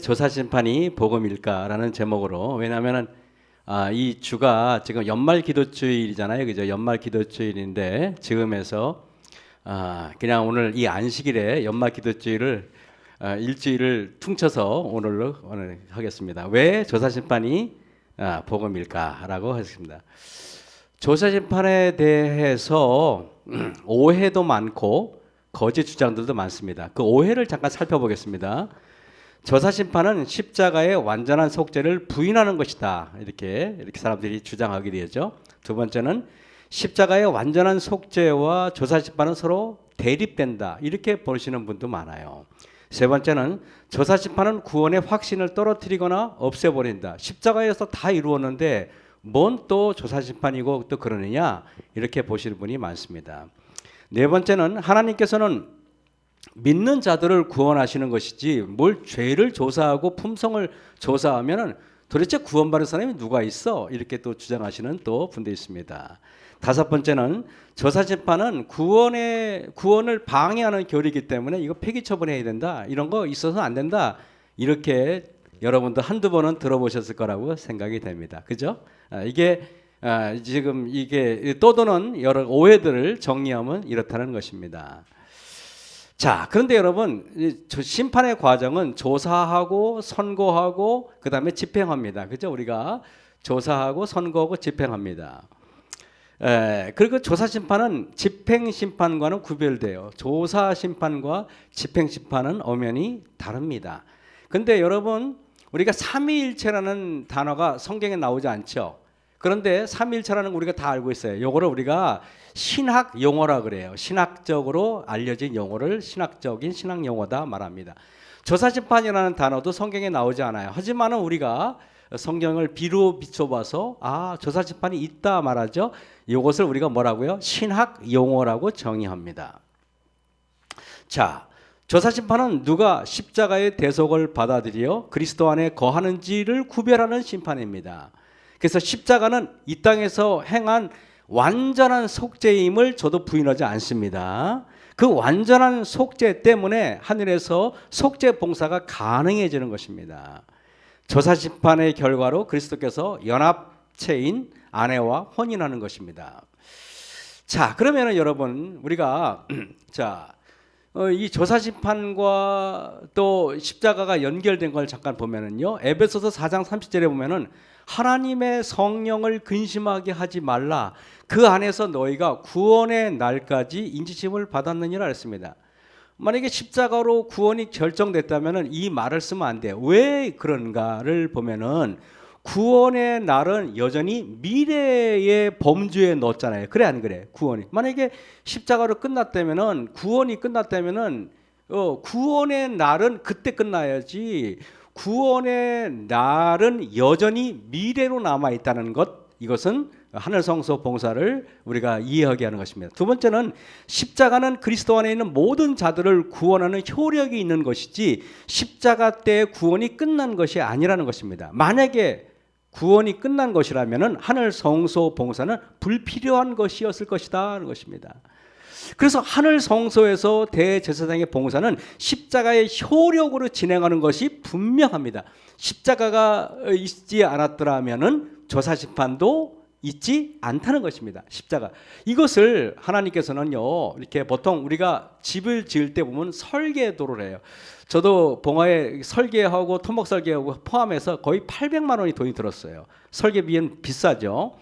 조사심판이 복음일까라는 제목으로, 왜냐하면은 이 주가 지금 연말 기도주일이잖아요, 그죠? 연말 기도주일인데 지금에서 그냥 오늘 이 안식일에 연말 기도주일을 일주일을 퉁쳐서 오늘 하겠습니다. 왜 조사심판이 복음일까라고 하겠습니다. 조사심판에 대해서 오해도 많고 거짓 주장들도 많습니다. 그 오해를 잠깐 살펴보겠습니다. 조사심판은 십자가의 완전한 속죄를 부인하는 것이다. 이렇게 사람들이 주장하게 되죠. 두 번째는 십자가의 완전한 속죄와 조사심판은 서로 대립된다. 이렇게 보시는 분도 많아요. 세 번째는 조사심판은 구원의 확신을 떨어뜨리거나 없애버린다. 십자가에서 다 이루었는데 뭔 또 조사심판이고 또 그러느냐, 이렇게 보시는 분이 많습니다. 네 번째는 하나님께서는 믿는 자들을 구원하시는 것이지 뭘 죄를 조사하고 품성을 조사하면은 도대체 구원받을 사람이 누가 있어? 이렇게 또 주장하시는 또 분도 있습니다. 다섯 번째는 조사심판은 구원을 방해하는 교리이기 때문에 이거 폐기 처분해야 된다. 이런 거 있어서 안 된다. 이렇게 여러분도 한두 번은 들어보셨을 거라고 생각이 됩니다. 그죠? 지금 이게 떠도는 여러 오해들을 정리하면 이렇다는 것입니다. 자, 그런데 여러분, 심판의 과정은 조사하고 선고하고 그 다음에 집행합니다. 그죠? 우리가 조사하고 선고하고 집행합니다. 그리고 조사심판은 집행심판과는 구별돼요. 조사심판과 집행심판은 엄연히 다릅니다. 근데 여러분, 우리가 삼위일체라는 단어가 성경에 나오지 않죠. 그런데 삼위일체라는 거 우리가 다 알고 있어요. 요거를 우리가 신학 용어라 그래요. 신학적으로 알려진 용어를 신학적인 신학 용어다 말합니다. 조사심판이라는 단어도 성경에 나오지 않아요. 하지만은 우리가 성경을 비로 비춰봐서 조사심판이 있다 말하죠. 이것을 우리가 뭐라고요? 신학 용어라고 정의합니다. 자, 조사심판은 누가 십자가의 대속을 받아들여 그리스도 안에 거하는지를 구별하는 심판입니다. 그래서 십자가는 이 땅에서 행한 완전한 속죄임을 저도 부인하지 않습니다. 그 완전한 속죄 때문에 하늘에서 속죄 봉사가 가능해지는 것입니다. 조사심판의 결과로 그리스도께서 연합체인 아내와 혼인하는 것입니다. 자, 그러면은 여러분, 우리가 이 조사심판과 또 십자가가 연결된 걸 잠깐 보면은요, 에베소서 4장 30절에 보면은 하나님의 성령을 근심하게 하지 말라. 그 안에서 너희가 구원의 날까지 인지심을 받았느니라 했습니다. 만약에 십자가로 구원이 결정됐다면은 이 말을 쓰면 안 돼요. 왜 그런가를 보면은 구원의 날은 여전히 미래의 범주에 넣었잖아요. 그래 안 그래? 구원이 만약에 십자가로 끝났다면은 구원이 끝났다면은 구원의 날은 그때 끝나야지. 구원의 날은 여전히 미래로 남아 있다는 것, 이것은 하늘 성소 봉사를 우리가 이해하게 하는 것입니다. 두 번째는 십자가는 그리스도 안에 있는 모든 자들을 구원하는 효력이 있는 것이지 십자가 때 구원이 끝난 것이 아니라는 것입니다. 만약에 구원이 끝난 것이라면 하늘 성소 봉사는 불필요한 것이었을 것이다 하는 것입니다. 그래서 하늘 성소에서 대제사장의 봉사는 십자가의 효력으로 진행하는 것이 분명합니다. 십자가가 있지 않았더라면은 조사심판도 있지 않다는 것입니다. 십자가. 이것을 하나님께서는요, 이렇게 보통 우리가 집을 지을 때 보면 설계도를 해요. 저도 봉화에 설계하고 토목 설계하고 포함해서 거의 800만 원이 돈이 들었어요. 설계비는 비싸죠.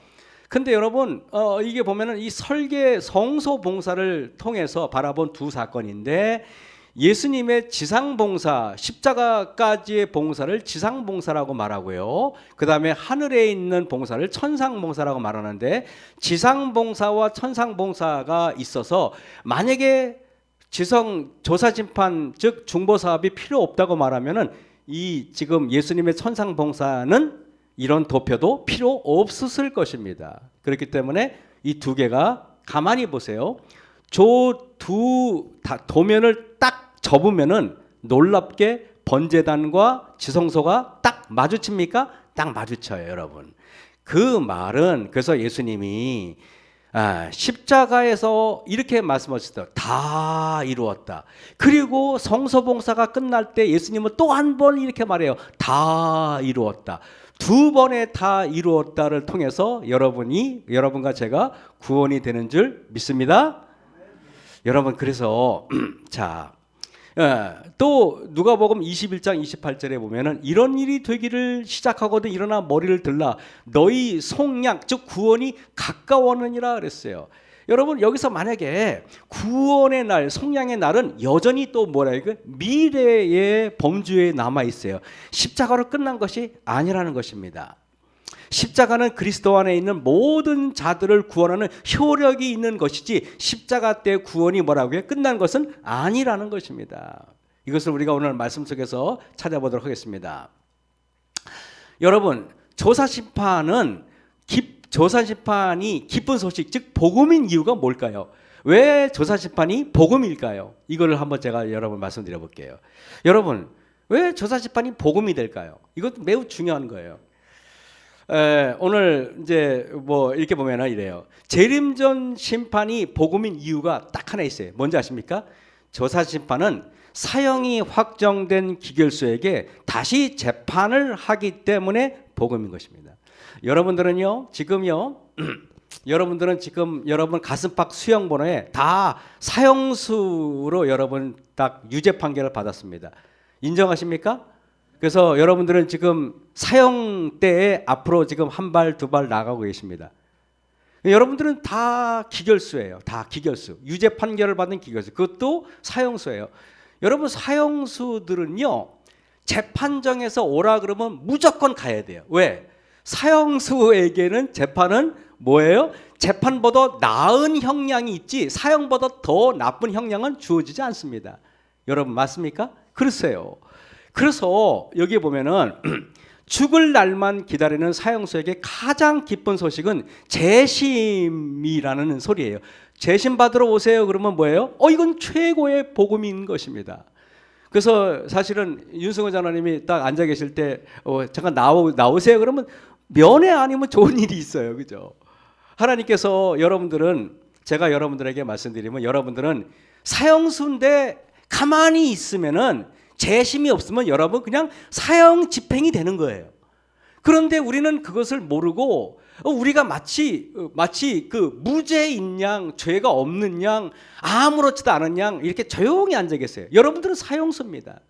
근데 여러분, 이게 보면은 이 설계 성소 봉사를 통해서 바라본 두 사건인데, 예수님의 지상봉사, 십자가까지의 봉사를 지상봉사라고 말하고요. 그 다음에 하늘에 있는 봉사를 천상봉사라고 말하는데, 지상봉사와 천상봉사가 있어서 만약에 조사심판, 즉 중보사업이 필요 없다고 말하면은 이 지금 예수님의 천상봉사는 이런 도표도 필요 없었을 것입니다. 그렇기 때문에 이 두 개가 가만히 보세요. 저 두 도면을 딱 접으면은 놀랍게 번제단과 지성소가 딱 마주칩니까? 딱 마주쳐요, 여러분. 그 말은 그래서 예수님이 십자가에서 이렇게 말씀하셨어요. 다 이루었다. 그리고 성서봉사가 끝날 때 예수님은 또 한 번 이렇게 말해요. 다 이루었다. 두 번의 다 이루었다를 통해서 여러분과 제가 구원이 되는 줄 믿습니다. 여러분, 그래서 자, 또 누가복음 21장 28절에 보면은 이런 일이 되기를 시작하거든 일어나 머리를 들라 너희 속량 즉 구원이 가까웠느니라 그랬어요. 여러분, 여기서 만약에 구원의 날, 속량의 날은 여전히 또 미래의 범주에 남아 있어요. 십자가로 끝난 것이 아니라는 것입니다. 십자가는 그리스도 안에 있는 모든 자들을 구원하는 효력이 있는 것이지 십자가 때 구원이 끝난 것은 아니라는 것입니다. 이것을 우리가 오늘 말씀 속에서 찾아보도록 하겠습니다. 여러분, 조사심판이 기쁜 소식, 즉 복음인 이유가 뭘까요? 왜 조사심판이 복음일까요? 이거를 한번 제가 여러분 말씀드려 볼게요. 여러분, 왜 조사심판이 복음이 될까요? 이것도 매우 중요한 거예요. 오늘 이제 이렇게 보면은 이래요. 재림전 심판이 복음인 이유가 딱 하나 있어요. 뭔지 아십니까? 조사심판은 사형이 확정된 기결수에게 다시 재판을 하기 때문에 복음인 것입니다. 여러분들은 지금 여러분 가슴팍 수형번호에 다 사형수로 여러분 딱 유죄 판결을 받았습니다. 인정하십니까? 그래서 여러분들은 지금 사형대에 앞으로 지금 한 발, 두 발 나가고 계십니다. 여러분들은 다 기결수예요. 다 기결수. 유죄 판결을 받은 기결수. 그것도 사형수예요. 여러분, 사형수들은요, 재판정에서 오라 그러면 무조건 가야 돼요. 왜? 사형수에게는 재판은 뭐예요? 재판보다 나은 형량이 있지 사형보다 더 나쁜 형량은 주어지지 않습니다. 여러분, 맞습니까? 그렇어요. 그래서 여기 보면은 죽을 날만 기다리는 사형수에게 가장 기쁜 소식은 재심이라는 소리예요. 재심 받으러 오세요. 그러면 뭐예요? 이건 최고의 복음인 것입니다. 그래서 사실은 윤승호 장로님이 딱 앉아 계실 때 잠깐 나오세요. 그러면 면회 아니면 좋은 일이 있어요. 그죠? 하나님께서 제가 여러분들에게 말씀드리면 여러분들은 사형수인데 가만히 있으면은 재심이 없으면 여러분 그냥 사형 집행이 되는 거예요. 그런데 우리는 그것을 모르고 우리가 마치 그 무죄인 양, 죄가 없는 양, 아무렇지도 않은 양 이렇게 조용히 앉아 계세요. 여러분들은 사형수입니다.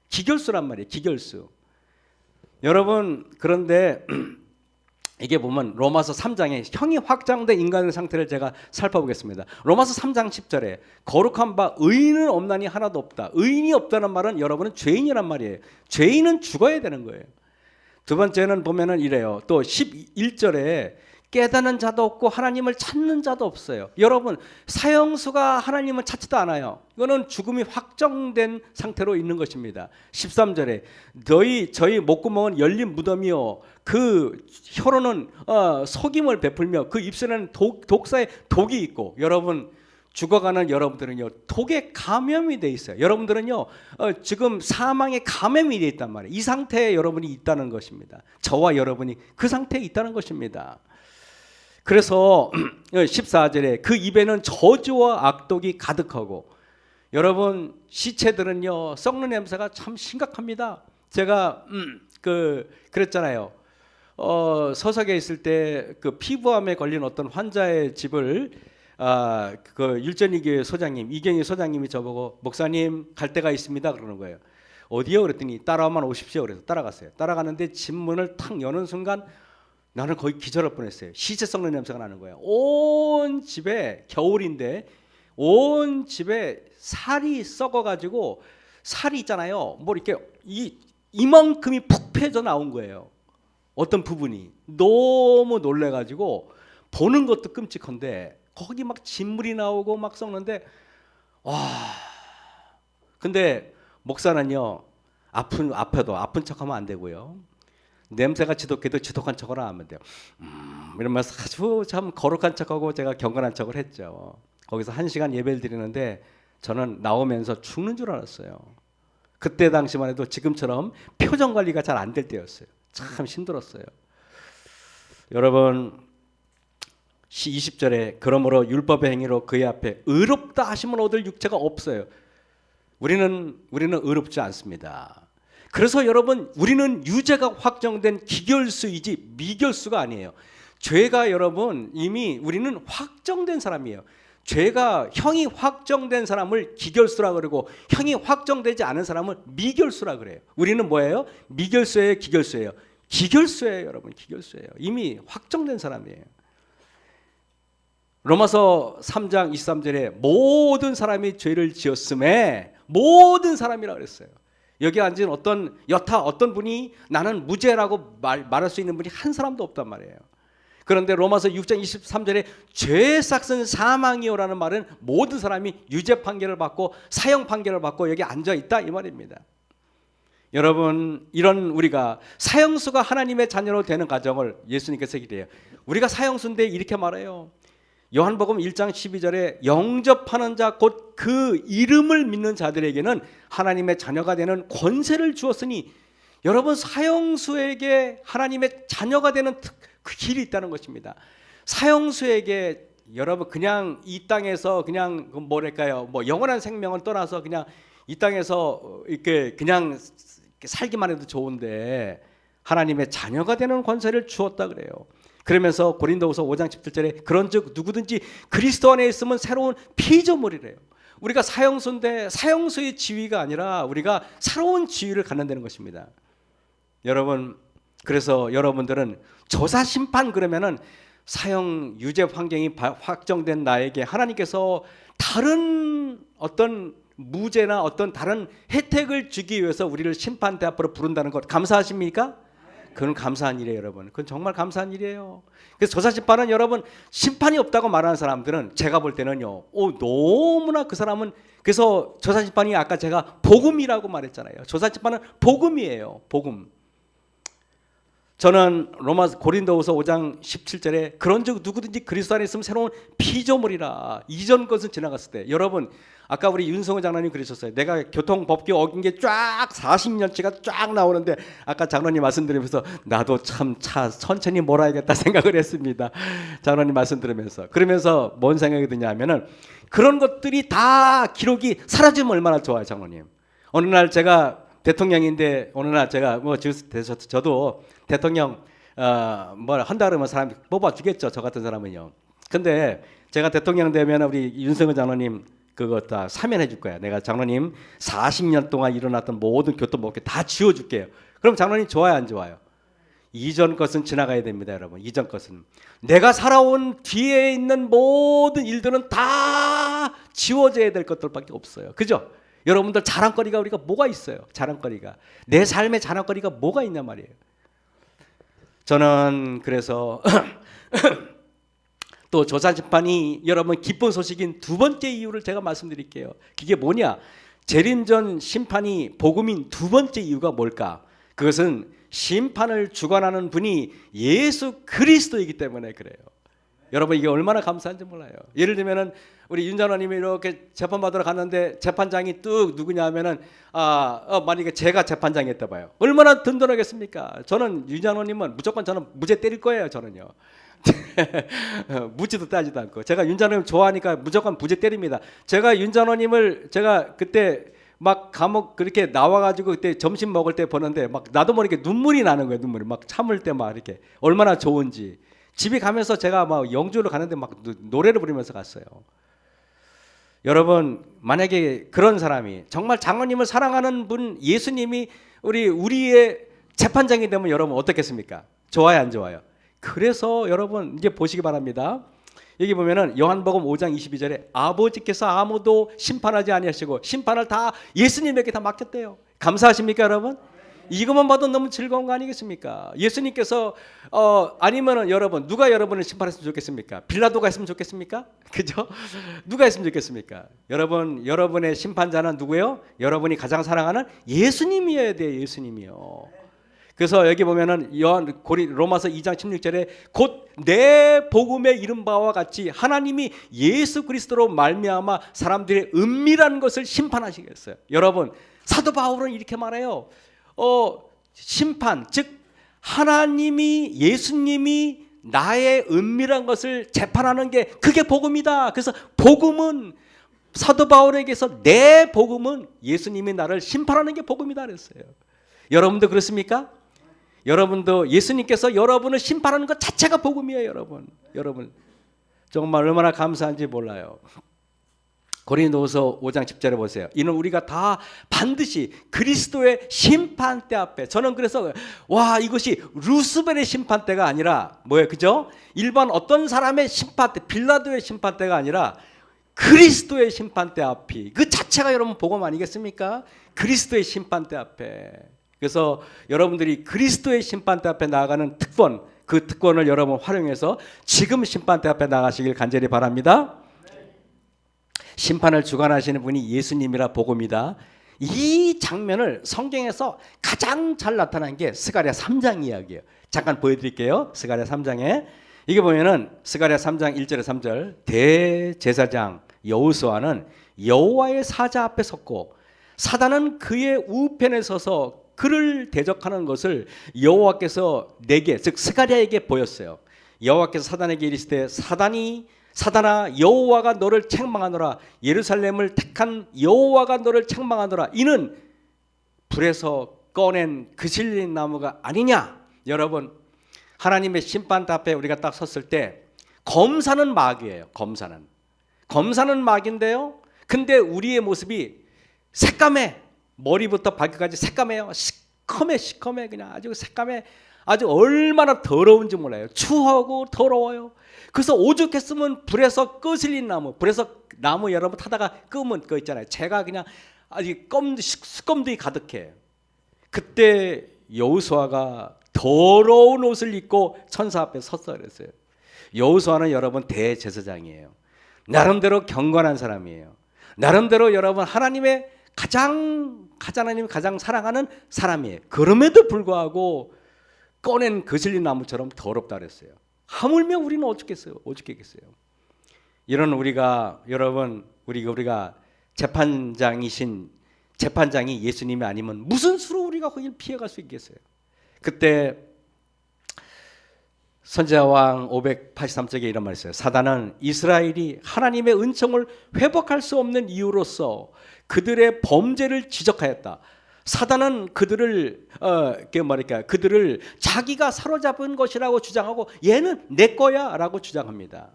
기결수란 말이에요. 기결수. 여러분, 그런데 이게 보면 로마서 3장에 형이 확정된 인간의 상태를 제가 살펴보겠습니다. 로마서 3장 10절에 거룩한 바 의인은 없나니 하나도 없다. 의인이 없다는 말은 여러분은 죄인이란 말이에요. 죄인은 죽어야 되는 거예요. 두 번째는 보면은 이래요. 또 11절에 깨닫는 자도 없고 하나님을 찾는 자도 없어요. 여러분, 사형수가 하나님을 찾지도 않아요. 이거는 죽음이 확정된 상태로 있는 것입니다. 13절에 저희 목구멍은 열린 무덤이요 그 혀로는 속임을 베풀며 그 입술에는 독사의 독이 있고, 여러분 죽어가는 여러분들은요 독에 감염이 돼 있어요. 여러분들은요 지금 사망에 감염이 돼 있단 말이에요. 이 상태에 여러분이 있다는 것입니다. 저와 여러분이 그 상태에 있다는 것입니다. 그래서 14절에 그 입에는 저주와 악독이 가득하고, 여러분 시체들은요 썩는 냄새가 참 심각합니다. 제가 그랬잖아요. 서석에 있을 때 그 피부암에 걸린 어떤 환자의 집을 그 율전이교회 소장님 이경희 소장님이 저보고 목사님 갈 데가 있습니다 그러는 거예요. 어디요? 그랬더니 따라오면 오십시오. 그래서 따라갔어요. 따라가는데 집 문을 탁 여는 순간 나는 거의 기절할 뻔했어요. 시체 썩는 냄새가 나는 거예요. 온 집에, 겨울인데 온 집에 살이 썩어가지고, 살이 있잖아요. 뭐 이렇게 이만큼이 푹 패져 나온 거예요. 어떤 부분이 너무 놀래가지고 보는 것도 끔찍한데 거기 막 진물이 나오고 막 썩는데, 와. 근데 목사는요 아파도 아픈 척하면 안 되고요. 냄새가 지독해도 지독한 척을 안 하면 돼요. 이러면서 아주 참 거룩한 척하고 제가 경건한 척을 했죠. 거기서 1시간 예배를 드리는데 저는 나오면서 죽는 줄 알았어요. 그때 당시만 해도 지금처럼 표정 관리가 잘 안 될 때였어요. 참 힘들었어요. 여러분, 20절에 그러므로 율법의 행위로 그의 앞에 의롭다 하심을 얻을 육체가 없어요. 우리는 의롭지 않습니다. 그래서 여러분, 우리는 유죄가 확정된 기결수이지 미결수가 아니에요. 죄가 여러분 이미 우리는 확정된 사람이에요. 죄가 형이 확정된 사람을 기결수라 그러고 형이 확정되지 않은 사람을 미결수라 그래요. 우리는 뭐예요? 미결수예요, 기결수예요? 기결수예요, 여러분. 기결수예요. 이미 확정된 사람이에요. 로마서 3장 23절에 모든 사람이 죄를 지었음에 모든 사람이라고 그랬어요. 여기 앉은 어떤 분이 나는 무죄라고 말할 수 있는 분이 한 사람도 없단 말이에요. 그런데 로마서 6장 23절에 죄의 삭은 사망이요라는 말은 모든 사람이 유죄 판결을 받고 사형 판결을 받고 여기 앉아 있다 이 말입니다. 여러분, 이런 우리가 사형수가 하나님의 자녀로 되는 과정을 예수님께서 이래요. 우리가 사형수인데 이렇게 말해요. 요한복음 1장 12절에 영접하는 자 곧 그 이름을 믿는 자들에게는 하나님의 자녀가 되는 권세를 주었으니, 여러분 사형수에게 하나님의 자녀가 되는 그 길이 있다는 것입니다. 사형수에게 여러분 그냥 이 땅에서 그냥 뭐랄까요, 뭐 영원한 생명을 떠나서 그냥 이 땅에서 이렇게 그냥 살기만 해도 좋은데 하나님의 자녀가 되는 권세를 주었다 그래요. 그러면서 고린도후서 5장 17절에 그런즉 누구든지 그리스도 안에 있으면 새로운 피조물이래요. 우리가 사형수인데 사형수의 지위가 아니라 우리가 새로운 지위를 갖는다는 것입니다. 여러분, 그래서 여러분들은 저사 심판 그러면은 사형 유죄 환경이 확정된 나에게 하나님께서 다른 어떤 무죄나 어떤 다른 혜택을 주기 위해서 우리를 심판대 앞으로 부른다는 것 감사하십니까? 그건 감사한 일이에요, 여러분. 그건 정말 감사한 일이에요. 그래서 저사 심판은 여러분 심판이 없다고 말하는 사람들은 제가 볼 때는요, 너무나 그 사람은, 그래서 저사 심판이 아까 제가 복음이라고 말했잖아요. 저사 심판은 복음이에요, 복음. 저는 고린도후서 5장 17절에 그런즉 누구든지 그리스도 안에 있으면 새로운 피조물이라. 이전 것은 지나갔을 때. 여러분, 아까 우리 윤성호 장로님 그러셨어요. 내가 교통법규 어긴 게 쫙 40년치가 쫙 나오는데 아까 장로님 말씀드리면서 나도 참 천천히 몰아야겠다 생각을 했습니다. 장로님 말씀 들으면서. 그러면서 뭔 생각이 드냐면은 그런 것들이 다 기록이 사라지면 얼마나 좋아요, 장로님. 어느 날 제가 대통령인데 어느 날 제가 저도 대통령 뭘 한다 그러면 사람 뽑아주겠죠, 저 같은 사람은요. 근데 제가 대통령 되면 우리 윤석열 장로님 그거 다 사면해 줄 거야. 내가 장로님 40년 동안 일어났던 모든 교통법규 다 지워줄게요. 그럼 장로님 좋아요, 안 좋아요? 이전 것은 지나가야 됩니다, 여러분. 이전 것은 내가 살아온 뒤에 있는 모든 일들은 다 지워져야 될 것들밖에 없어요. 그죠? 여러분들 자랑거리가 우리가 뭐가 있어요? 자랑거리가 내 삶의 자랑거리가 뭐가 있냔 말이에요. 저는 그래서 또 조사 심판이 여러분 기쁜 소식인 두 번째 이유를 제가 말씀드릴게요. 그게 뭐냐? 재림전 심판이 복음인 두 번째 이유가 뭘까? 그것은 심판을 주관하는 분이 예수 그리스도이기 때문에 그래요. 여러분, 이게 얼마나 감사한지 몰라요. 예를 들면은 우리 윤 장로님이 이렇게 재판 받으러 갔는데 재판장이 뚝 누구냐 하면은 만약에 제가 재판장이 했다 봐요. 얼마나 든든하겠습니까? 저는 윤 장로님은 무조건 저는 무죄 때릴 거예요, 저는요. 묻지도 따지도 않고. 제가 윤 장로님 좋아하니까 무조건 무죄 때립니다. 제가 윤 장로님을 제가 그때 막 감옥 그렇게 나와가지고 그때 점심 먹을 때 보는데 막 나도 모르게 눈물이 나는 거예요. 눈물이 막 참을 때 막 이렇게 얼마나 좋은지. 집에 가면서 제가 막 영주를 가는데 막 노래를 부르면서 갔어요. 여러분, 만약에 그런 사람이 정말 장로님을 사랑하는 분, 예수님이 우리의 재판장이 되면 여러분 어떻겠습니까? 좋아요, 안 좋아요? 그래서 여러분 이제 보시기 바랍니다. 여기 보면은 요한복음 5장 22절에 아버지께서 아무도 심판하지 아니하시고 심판을 다 예수님에게 다 맡겼대요. 감사하십니까, 여러분? 이것만 봐도 너무 즐거운 거 아니겠습니까? 예수님께서 아니면은 여러분 누가 여러분을 심판했으면 좋겠습니까? 빌라도가 했으면 좋겠습니까? 그죠? 누가 했으면 좋겠습니까? 여러분의 심판자는 누구예요? 여러분이 가장 사랑하는 예수님이어야 돼요. 예수님이요. 그래서 여기 보면은 로마서 2장 16절에 곧 내 복음에 이른 바와 같이 하나님이 예수 그리스도로 말미암아 사람들의 은밀한 것을 심판하시겠어요. 여러분, 사도 바울은 이렇게 말해요. 심판, 즉 하나님이 예수님이 나의 은밀한 것을 재판하는 게 그게 복음이다. 그래서 복음은 사도 바울에게서 내 복음은 예수님이 나를 심판하는 게 복음이다 그랬어요. 여러분도 그렇습니까? 여러분도 예수님께서 여러분을 심판하는 것 자체가 복음이에요. 여러분 정말 얼마나 감사한지 몰라요. 고린도후서 5장 10절에 보세요. 이는 우리가 다 반드시 그리스도의 심판대 앞에, 저는 그래서 와, 이것이 루스벨의 심판대가 아니라 뭐예요, 그죠? 일반 어떤 사람의 심판대, 빌라도의 심판대가 아니라 그리스도의 심판대 앞이, 그 자체가 여러분 복음 아니겠습니까? 그리스도의 심판대 앞에. 그래서 여러분들이 그리스도의 심판대 앞에 나아가는 특권, 그 특권을 여러분 활용해서 지금 심판대 앞에 나가시길 간절히 바랍니다. 심판을 주관하시는 분이 예수님이라 복음이다. 이 장면을 성경에서 가장 잘 나타난 게 스가랴 3장 이야기예요. 잠깐 보여드릴게요. 스가랴 3장에 이게 보면은 스가랴 3장 1절에 3절, 대제사장 여호수아는 여호와의 사자 앞에 섰고 사단은 그의 우편에 서서 그를 대적하는 것을 여호와께서 내게, 즉 스가랴에게 보였어요. 여호와께서 사단에게 이르시되 사단아, 여호와가 너를 책망하노라. 예루살렘을 택한 여호와가 너를 책망하노라. 이는 불에서 꺼낸 그슬린 나무가 아니냐. 여러분, 하나님의 심판 앞에 우리가 딱 섰을 때 검사는 막이에요. 검사는 막인데요, 근데 우리의 모습이 새까매, 머리부터 발끝까지 새까매요. 시커매, 그냥 아주 새까매. 아주 얼마나 더러운지 몰라요. 추하고 더러워요. 그래서 오죽했으면 불에서 끄슬린 나무, 불에서 나무 여러분 타다가 끄면 거 있잖아요. 제가 그냥 아주 수검들이 가득해. 그때 여호수아가 더러운 옷을 입고 천사 앞에 섰어 그랬어요. 여호수아는 여러분 대제사장이에요. 나름대로 경건한 사람이에요. 나름대로 여러분 하나님의 하나님이 가장 사랑하는 사람이에요. 그럼에도 불구하고 꺼낸 거슬린 나무처럼 더럽다 그랬어요. 하물며 우리는 어떻겠어요? 이런 여러분 우리가 재판장이 예수님이 아니면 무슨 수로 우리가 거길 피해갈 수 있겠어요? 그때 선지자왕 583쪽에 이런 말이 있어요. 사단은 이스라엘이 하나님의 은총을 회복할 수 없는 이유로서 그들의 범죄를 지적하였다. 사단은 그들을 자기가 사로잡은 것이라고 주장하고 얘는 내 거야라고 주장합니다.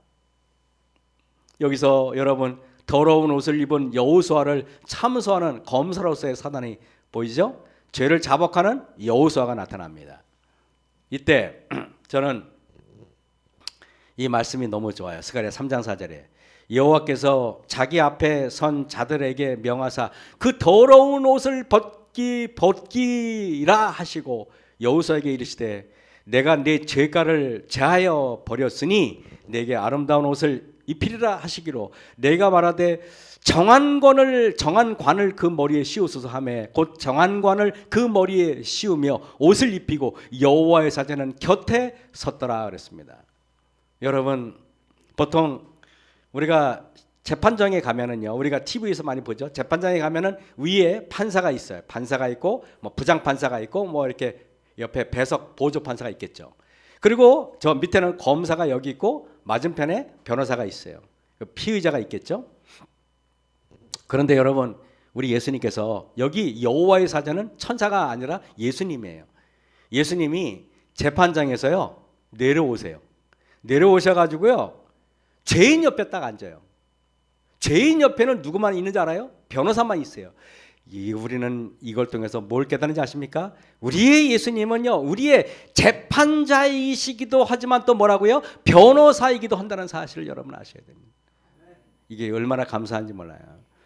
여기서 여러분 더러운 옷을 입은 여호수아를 참소하는 검사로서의 사단이 보이죠? 죄를 자복하는 여호수아가 나타납니다. 이때 저는 이 말씀이 너무 좋아요. 스가랴 3장 4절에 여호와께서 자기 앞에 선 자들에게 명하사 그 더러운 옷을 벗기라 하시고 여호수아에게 이르시되 내가 네 죄가를 제하여 버렸으니 내게 아름다운 옷을 입히리라 하시기로 내가 말하되 정한 관을 그 머리에 씌우소서 하며 곧 정한 관을 그 머리에 씌우며 옷을 입히고 여호와의 사자는 곁에 섰더라 그랬습니다. 여러분 보통 우리가 재판장에 가면은요, 우리가 TV에서 많이 보죠. 재판장에 가면은 위에 판사가 있어요. 판사가 있고 뭐 부장 판사가 있고 뭐 이렇게 옆에 배석 보조 판사가 있겠죠. 그리고 저 밑에는 검사가 여기 있고 맞은편에 변호사가 있어요. 피의자가 있겠죠. 그런데 여러분 우리 예수님께서 여기 여호와의 사자는 천사가 아니라 예수님이에요. 예수님이 재판장에서요 내려오셔가지고요 죄인 옆에 딱 앉아요. 죄인 옆에는 누구만 있는지 알아요? 변호사만 있어요. 우리는 이걸 통해서 뭘 깨닫는지 아십니까? 우리의 예수님은요, 우리의 재판자이시기도 하지만 또 뭐라고요? 변호사이기도 한다는 사실을 여러분 아셔야 됩니다. 이게 얼마나 감사한지 몰라요.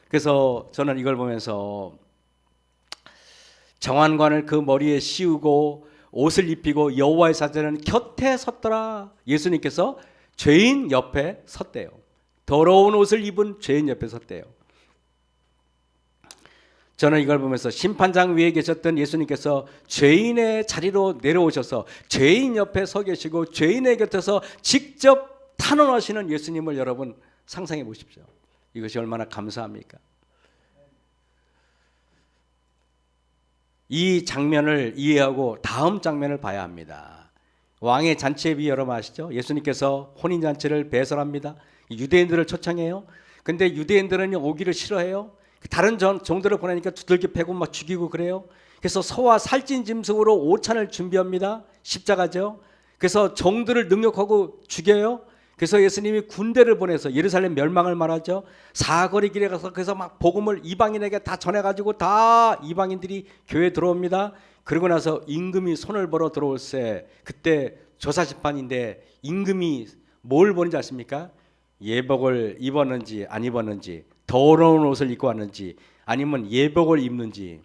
그래서 저는 이걸 보면서 정한관을 그 머리에 씌우고 옷을 입히고 여호와의 사자는 곁에 섰더라. 예수님께서 죄인 옆에 섰대요. 더러운 옷을 입은 죄인 옆에 섰대요. 저는 이걸 보면서 심판장 위에 계셨던 예수님께서 죄인의 자리로 내려오셔서 죄인 옆에 서 계시고 죄인의 곁에서 직접 탄원하시는 예수님을 여러분 상상해 보십시오. 이것이 얼마나 감사합니까? 이 장면을 이해하고 다음 장면을 봐야 합니다. 왕의 잔치에 비해 여러분 아시죠? 예수님께서 혼인잔치를 배설합니다. 유대인들을 초청해요. 근데 유대인들은 오기를 싫어해요. 다른 종들을 보내니까 두들겨 패고 막 죽이고 그래요. 그래서 소와 살찐 짐승으로 오찬을 준비합니다. 십자가죠. 그래서 종들을 능욕하고 죽여요. 그래서 예수님이 군대를 보내서 예루살렘 멸망을 말하죠. 사거리 길에 가서 그래서 막 복음을 이방인에게 다 전해가지고 다 이방인들이 교회에 들어옵니다. 그러고 나서 임금이 손을 벌어 들어올세, 그때 조사심판인데 임금이 뭘 보는지 아십니까? 예복을 입었는지 안 입었는지, 더러운 옷을 입고 왔는지 아니면 예복을 입는지.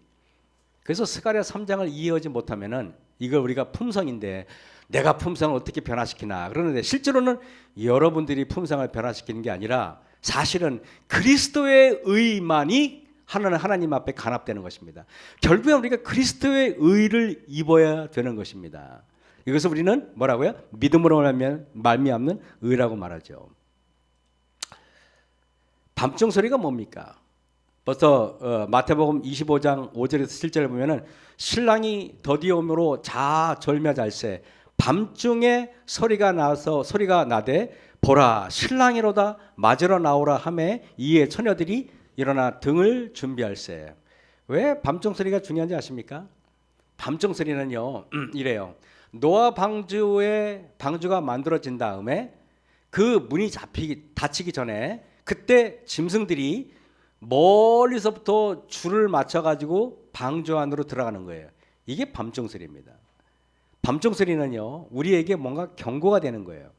그래서 스가랴 3장을 이해하지 못하면은 이걸 우리가 품성인데 내가 품성을 어떻게 변화시키나. 그러는데 실제로는 여러분들이 품성을 변화시키는 게 아니라 사실은 그리스도의 의만이 하나님 앞에 간합되는 것입니다. 결국에 우리가 그리스도의 의를 입어야 되는 것입니다. 이것을 우리는 뭐라고요? 믿음으로 말미암는 의라고 말하죠. 밤중 소리가 뭡니까? 벌써 마태복음 25장 5절에서 7절을 보면은 신랑이 더디오므로 절며잘세 밤중에 소리가 나되 보라 신랑이로다 맞으러 나오라 하매 이에 처녀들이 일어나 등을 준비할세. 왜 밤중 소리가 중요한지 아십니까? 밤중 소리는요 이래요. 노아 방주가 만들어진 다음에 그 문이 닫히기 전에 그때 짐승들이 멀리서부터 줄을 맞춰가지고 방주 안으로 들어가는 거예요. 이게 밤중 소리입니다. 밤중 소리는요 우리에게 뭔가 경고가 되는 거예요.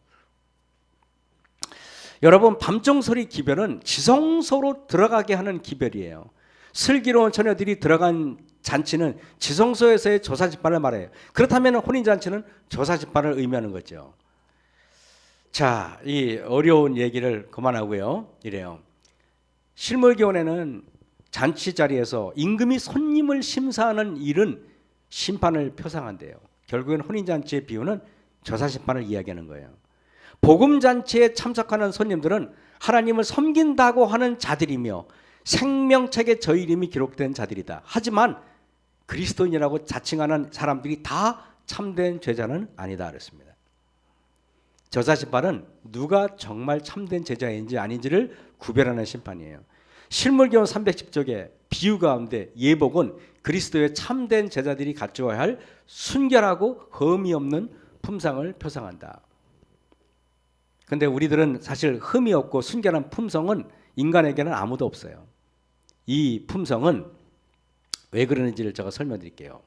여러분 밤중 소리 기별은 지성소로 들어가게 하는 기별이에요. 슬기로운 처녀들이 들어간 잔치는 지성소에서의 조사집판을 말해요. 그렇다면 혼인잔치는 조사집판을 의미하는 거죠. 자, 이 어려운 얘기를 그만하고요. 이래요. 실물교훈에는 잔치 자리에서 임금이 손님을 심사하는 일은 심판을 표상한대요. 결국엔 혼인잔치의 비유는 조사심판을 이야기하는 거예요. 복음잔치에 참석하는 손님들은 하나님을 섬긴다고 하는 자들이며 생명책에 저희 이름이 기록된 자들이다. 하지만 그리스도인이라고 자칭하는 사람들이 다 참된 제자는 아니다 그랬습니다. 저자심판은 누가 정말 참된 제자인지 아닌지를 구별하는 심판이에요. 실물교훈 310쪽의 비유 가운데 예복은 그리스도의 참된 제자들이 갖추어야 할 순결하고 흠이 없는 품성을 표상한다. 그런데 우리들은 사실 흠이 없고 순결한 품성은 인간에게는 아무도 없어요. 이 품성은 왜 그러는지를 제가 설명드릴게요.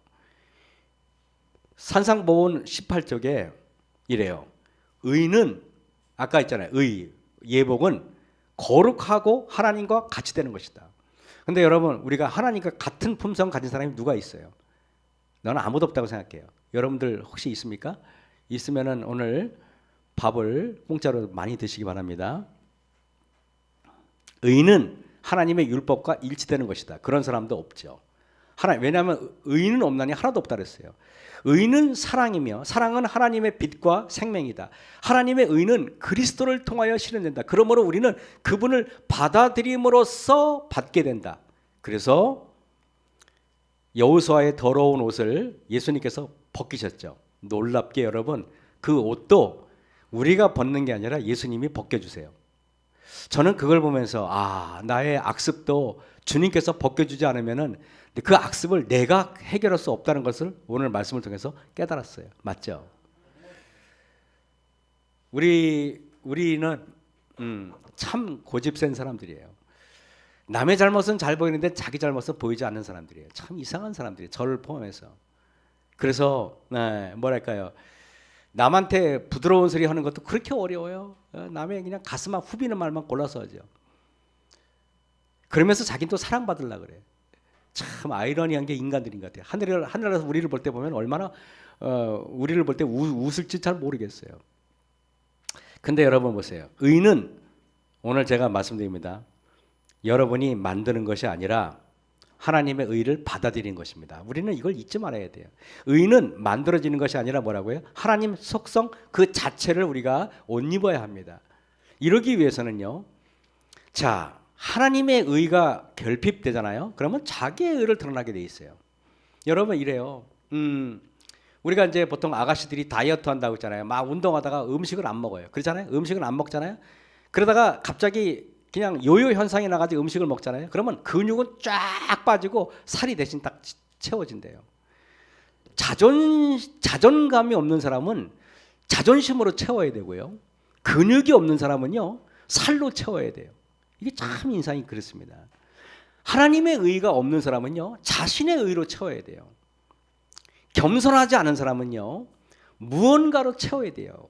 산상보훈 18쪽에 이래요. 의는 아까 있잖아요. 예복은 거룩하고 하나님과 같이 되는 것이다. 근데 여러분 우리가 하나님과 같은 품성 가진 사람이 누가 있어요? 나는 아무도 없다고 생각해요. 여러분들 혹시 있습니까? 있으면은 오늘 밥을 공짜로 많이 드시기 바랍니다. 의는 하나님의 율법과 일치되는 것이다. 그런 사람도 없죠. 왜냐하면 의는 없나니 하나도 없다 그랬어요. 의는 사랑이며 사랑은 하나님의 빛과 생명이다. 하나님의 의는 그리스도를 통하여 실현된다. 그러므로 우리는 그분을 받아들임으로써 받게 된다. 그래서 여호수아의 더러운 옷을 예수님께서 벗기셨죠. 놀랍게 여러분 그 옷도 우리가 벗는 게 아니라 예수님이 벗겨주세요. 저는 그걸 보면서 나의 악습도 주님께서 벗겨주지 않으면은 그 악습을 내가 해결할 수 없다는 것을 오늘 말씀을 통해서 깨달았어요. 맞죠? 우리는 참 고집센 사람들이에요. 남의 잘못은 잘 보이는데 자기 잘못은 보이지 않는 사람들이에요. 참 이상한 사람들이에요. 저를 포함해서. 그래서 뭐랄까요? 남한테 부드러운 소리 하는 것도 그렇게 어려워요. 남의 그냥 가슴 후비는 말만 골라서 하죠. 그러면서 자기는 또 사랑받으려고 그래. 참 아이러니한 게 인간들인 것 같아요. 하늘에서 우리를 볼 때 보면 얼마나 우리를 볼 때 웃을지 잘 모르겠어요. 근데 여러분 보세요. 의는 오늘 제가 말씀드립니다. 여러분이 만드는 것이 아니라 하나님의 의를 받아들이는 것입니다. 우리는 이걸 잊지 말아야 돼요. 의는 만들어지는 것이 아니라 뭐라고요? 하나님 속성 그 자체를 우리가 옷 입어야 합니다. 이러기 위해서는요. 자, 하나님의 의가 결핍되잖아요. 그러면 자기의 의를 드러나게 돼 있어요. 여러분 이래요. 우리가 이제 보통 아가씨들이 다이어트 한다고 했잖아요. 막 운동하다가 음식을 안 먹어요. 그렇잖아요. 음식을 안 먹잖아요. 그러다가 갑자기 그냥 요요 현상이 나가지고 음식을 먹잖아요. 그러면 근육은 쫙 빠지고 살이 대신 딱 채워진대요. 자존감이 없는 사람은 자존심으로 채워야 되고요. 근육이 없는 사람은요, 살로 채워야 돼요. 이게 참 인상이 그렇습니다. 하나님의 의가 없는 사람은요, 자신의 의로 채워야 돼요. 겸손하지 않은 사람은요, 무언가로 채워야 돼요.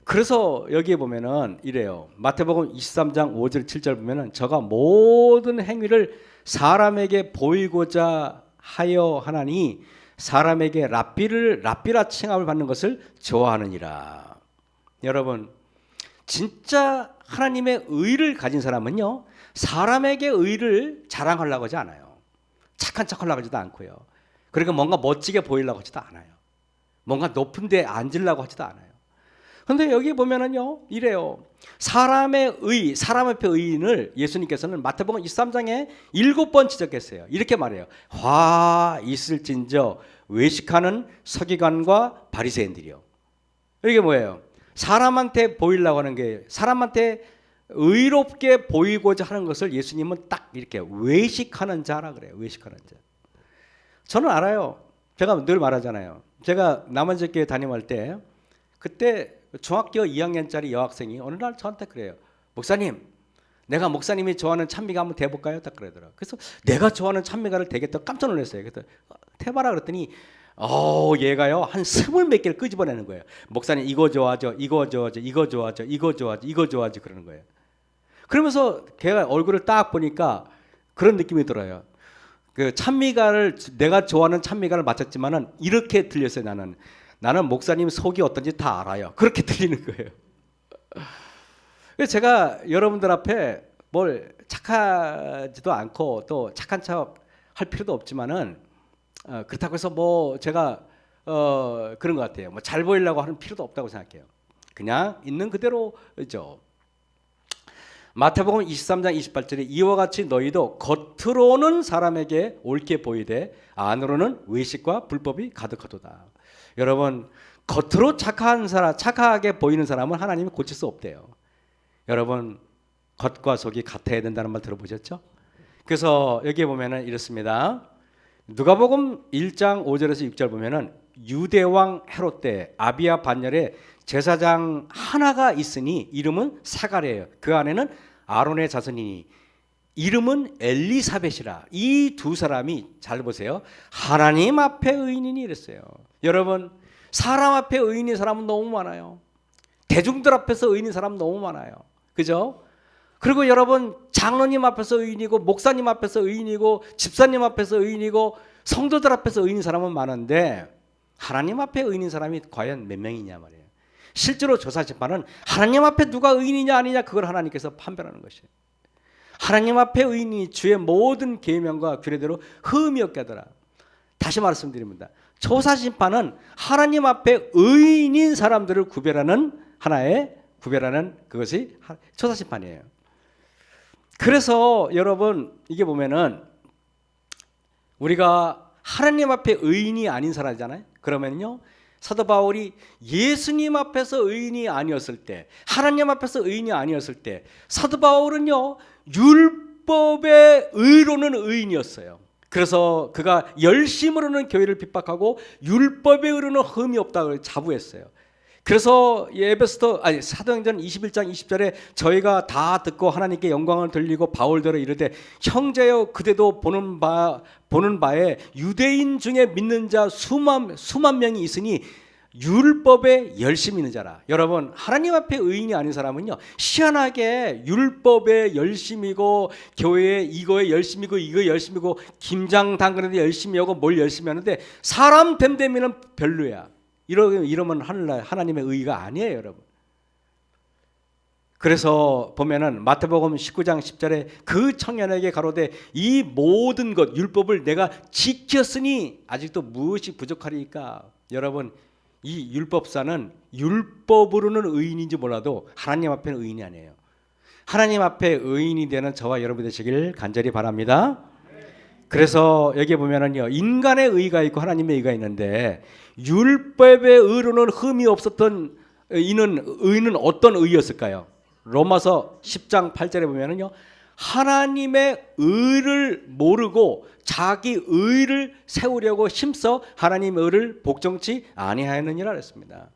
그래서 여기에 보면은 이래요. 마태복음 23장 5절 7절 보면은 저가 모든 행위를 사람에게 보이고자 하여 하나니 사람에게 랍비라 칭함을 받는 것을 좋아하느니라. 여러분, 진짜 하나님의 의를 가진 사람은요, 사람에게 의를 자랑하려고 하지 않아요. 착한 척 하려고 하지도 않고요. 그러니까 뭔가 멋지게 보이려고 하지도 않아요. 뭔가 높은 데 앉으려고 하지도 않아요. 그런데 여기 보면은요, 이래요. 사람의 의, 사람 앞에 의인을 예수님께서는 마태복음 23장에 7번 지적했어요. 이렇게 말해요. 화 있을진저 외식하는 서기관과 바리새인들이요. 이게 뭐예요? 사람한테 보이려고 하는 게, 사람한테 의롭게 보이고자 하는 것을 예수님은 딱 이렇게 외식하는 자라 그래요. 외식하는 자. 저는 알아요. 제가 늘 말하잖아요. 제가 남원제교회 담임할 때 그때 중학교 2학년짜리 여학생이 어느 날 저한테 그래요. 목사님, 내가 목사님이 좋아하는 찬미가 한번 대볼까요? 딱 그러더라고요. 그래서 내가 좋아하는 찬미가를 대겠다 깜짝 놀랐어요. 그래서 대봐라 그랬더니 얘가요 한 20몇 개를 끄집어내는 거예요. 목사님 이거 좋아하죠, 이거 좋아하죠, 이거 좋아하죠, 이거 좋아하죠, 이거 좋아하죠 그러는 거예요. 그러면서 걔가 얼굴을 딱 보니까 그런 느낌이 들어요. 그 찬미가를 내가 좋아하는 찬미가를 맞췄지만은 이렇게 들렸어요. 나는 목사님 속이 어떤지 다 알아요. 그렇게 들리는 거예요. 그래서 제가 여러분들 앞에 뭘 착하지도 않고 또 착한 척 할 필요도 없지만은 그렇다고 해서 뭐 제가 그런 것 같아요. 뭐 잘 보이려고 하는 필요도 없다고 생각해요. 그냥 있는 그대로죠. 마태복음 23장 28절에 이와 같이 너희도 겉으로는 사람에게 옳게 보이되 안으로는 외식과 불법이 가득하도다. 여러분, 겉으로 착하게 보이는 사람은 하나님이 고칠 수 없대요. 여러분, 겉과 속이 같아야 된다는 말 들어보셨죠? 그래서 여기에 보면은 이렇습니다. 누가복음 1장 5절에서 6절 보면은 유대왕 헤롯 때 아비야 반열에 제사장 하나가 있으니 이름은 사가랴예요. 그 안에는 아론의 자손이니 이름은 엘리사벳이라. 이 두 사람이 잘 보세요. 하나님 앞에 의인이니 이랬어요. 여러분, 사람 앞에 의인인 사람은 너무 많아요. 대중들 앞에서 의인인 사람은 너무 많아요. 그죠? 그리고 여러분, 장로님 앞에서 의인이고 목사님 앞에서 의인이고 집사님 앞에서 의인이고 성도들 앞에서 의인인 사람은 많은데 하나님 앞에 의인인 사람이 과연 몇 명이냐 말이에요. 실제로 조사심판은 하나님 앞에 누가 의인이냐 아니냐 그걸 하나님께서 판별하는 것이에요. 하나님 앞에 의인이 주의 모든 계명과 규례대로 흠이 없게 하더라. 다시 말씀드립니다. 조사심판은 하나님 앞에 의인인 사람들을 구별하는 그것이 조사심판이에요. 그래서 여러분 이게 보면은 우리가 하나님 앞에 의인이 아닌 사람이잖아요. 그러면요 사도 바울이 예수님 앞에서 의인이 아니었을 때, 하나님 앞에서 의인이 아니었을 때 사도 바울은요 율법의 의로는 의인이었어요. 그래서 그가 열심으로는 교회를 핍박하고 율법의 의로는 흠이 없다고 자부했어요. 그래서 사도행전 21장 20절에 저희가 다 듣고 하나님께 영광을 돌리고 바울더러 이르되 형제여 그대도 보는 바에 유대인 중에 믿는 자 수만 명이 있으니 율법에 열심히 있는 자라. 여러분, 하나님 앞에 의인이 아닌 사람은요 희한하게 율법에 열심이고 교회에 이거에 열심이고 이거에 열심이고 김장 담그는데 열심히 하고 뭘 열심히 하는데 사람 됨됨이는 별로야. 이러면 하나님의 의의가 아니에요, 여러분. 그래서 보면은 마태복음 19장 10절에 그 청년에게 가로되 이 모든 것 율법을 내가 지켰으니 아직도 무엇이 부족하리까? 여러분, 이 율법사는 율법으로는 의인인지 몰라도 하나님 앞에는 의인이 아니에요. 하나님 앞에 의인이 되는 저와 여러분 되시길 간절히 바랍니다. 그래서 여기 보면은요, 인간의 의가 있고 하나님의 의가 있는데, 율법의 의로는 흠이 없었던 의는 어떤 의였을까요? 로마서 10장 8절에 보면은요, 하나님의 의를 모르고 자기 의를 세우려고 힘써 하나님의 의를 복종치 아니하였느니라 그랬습니다.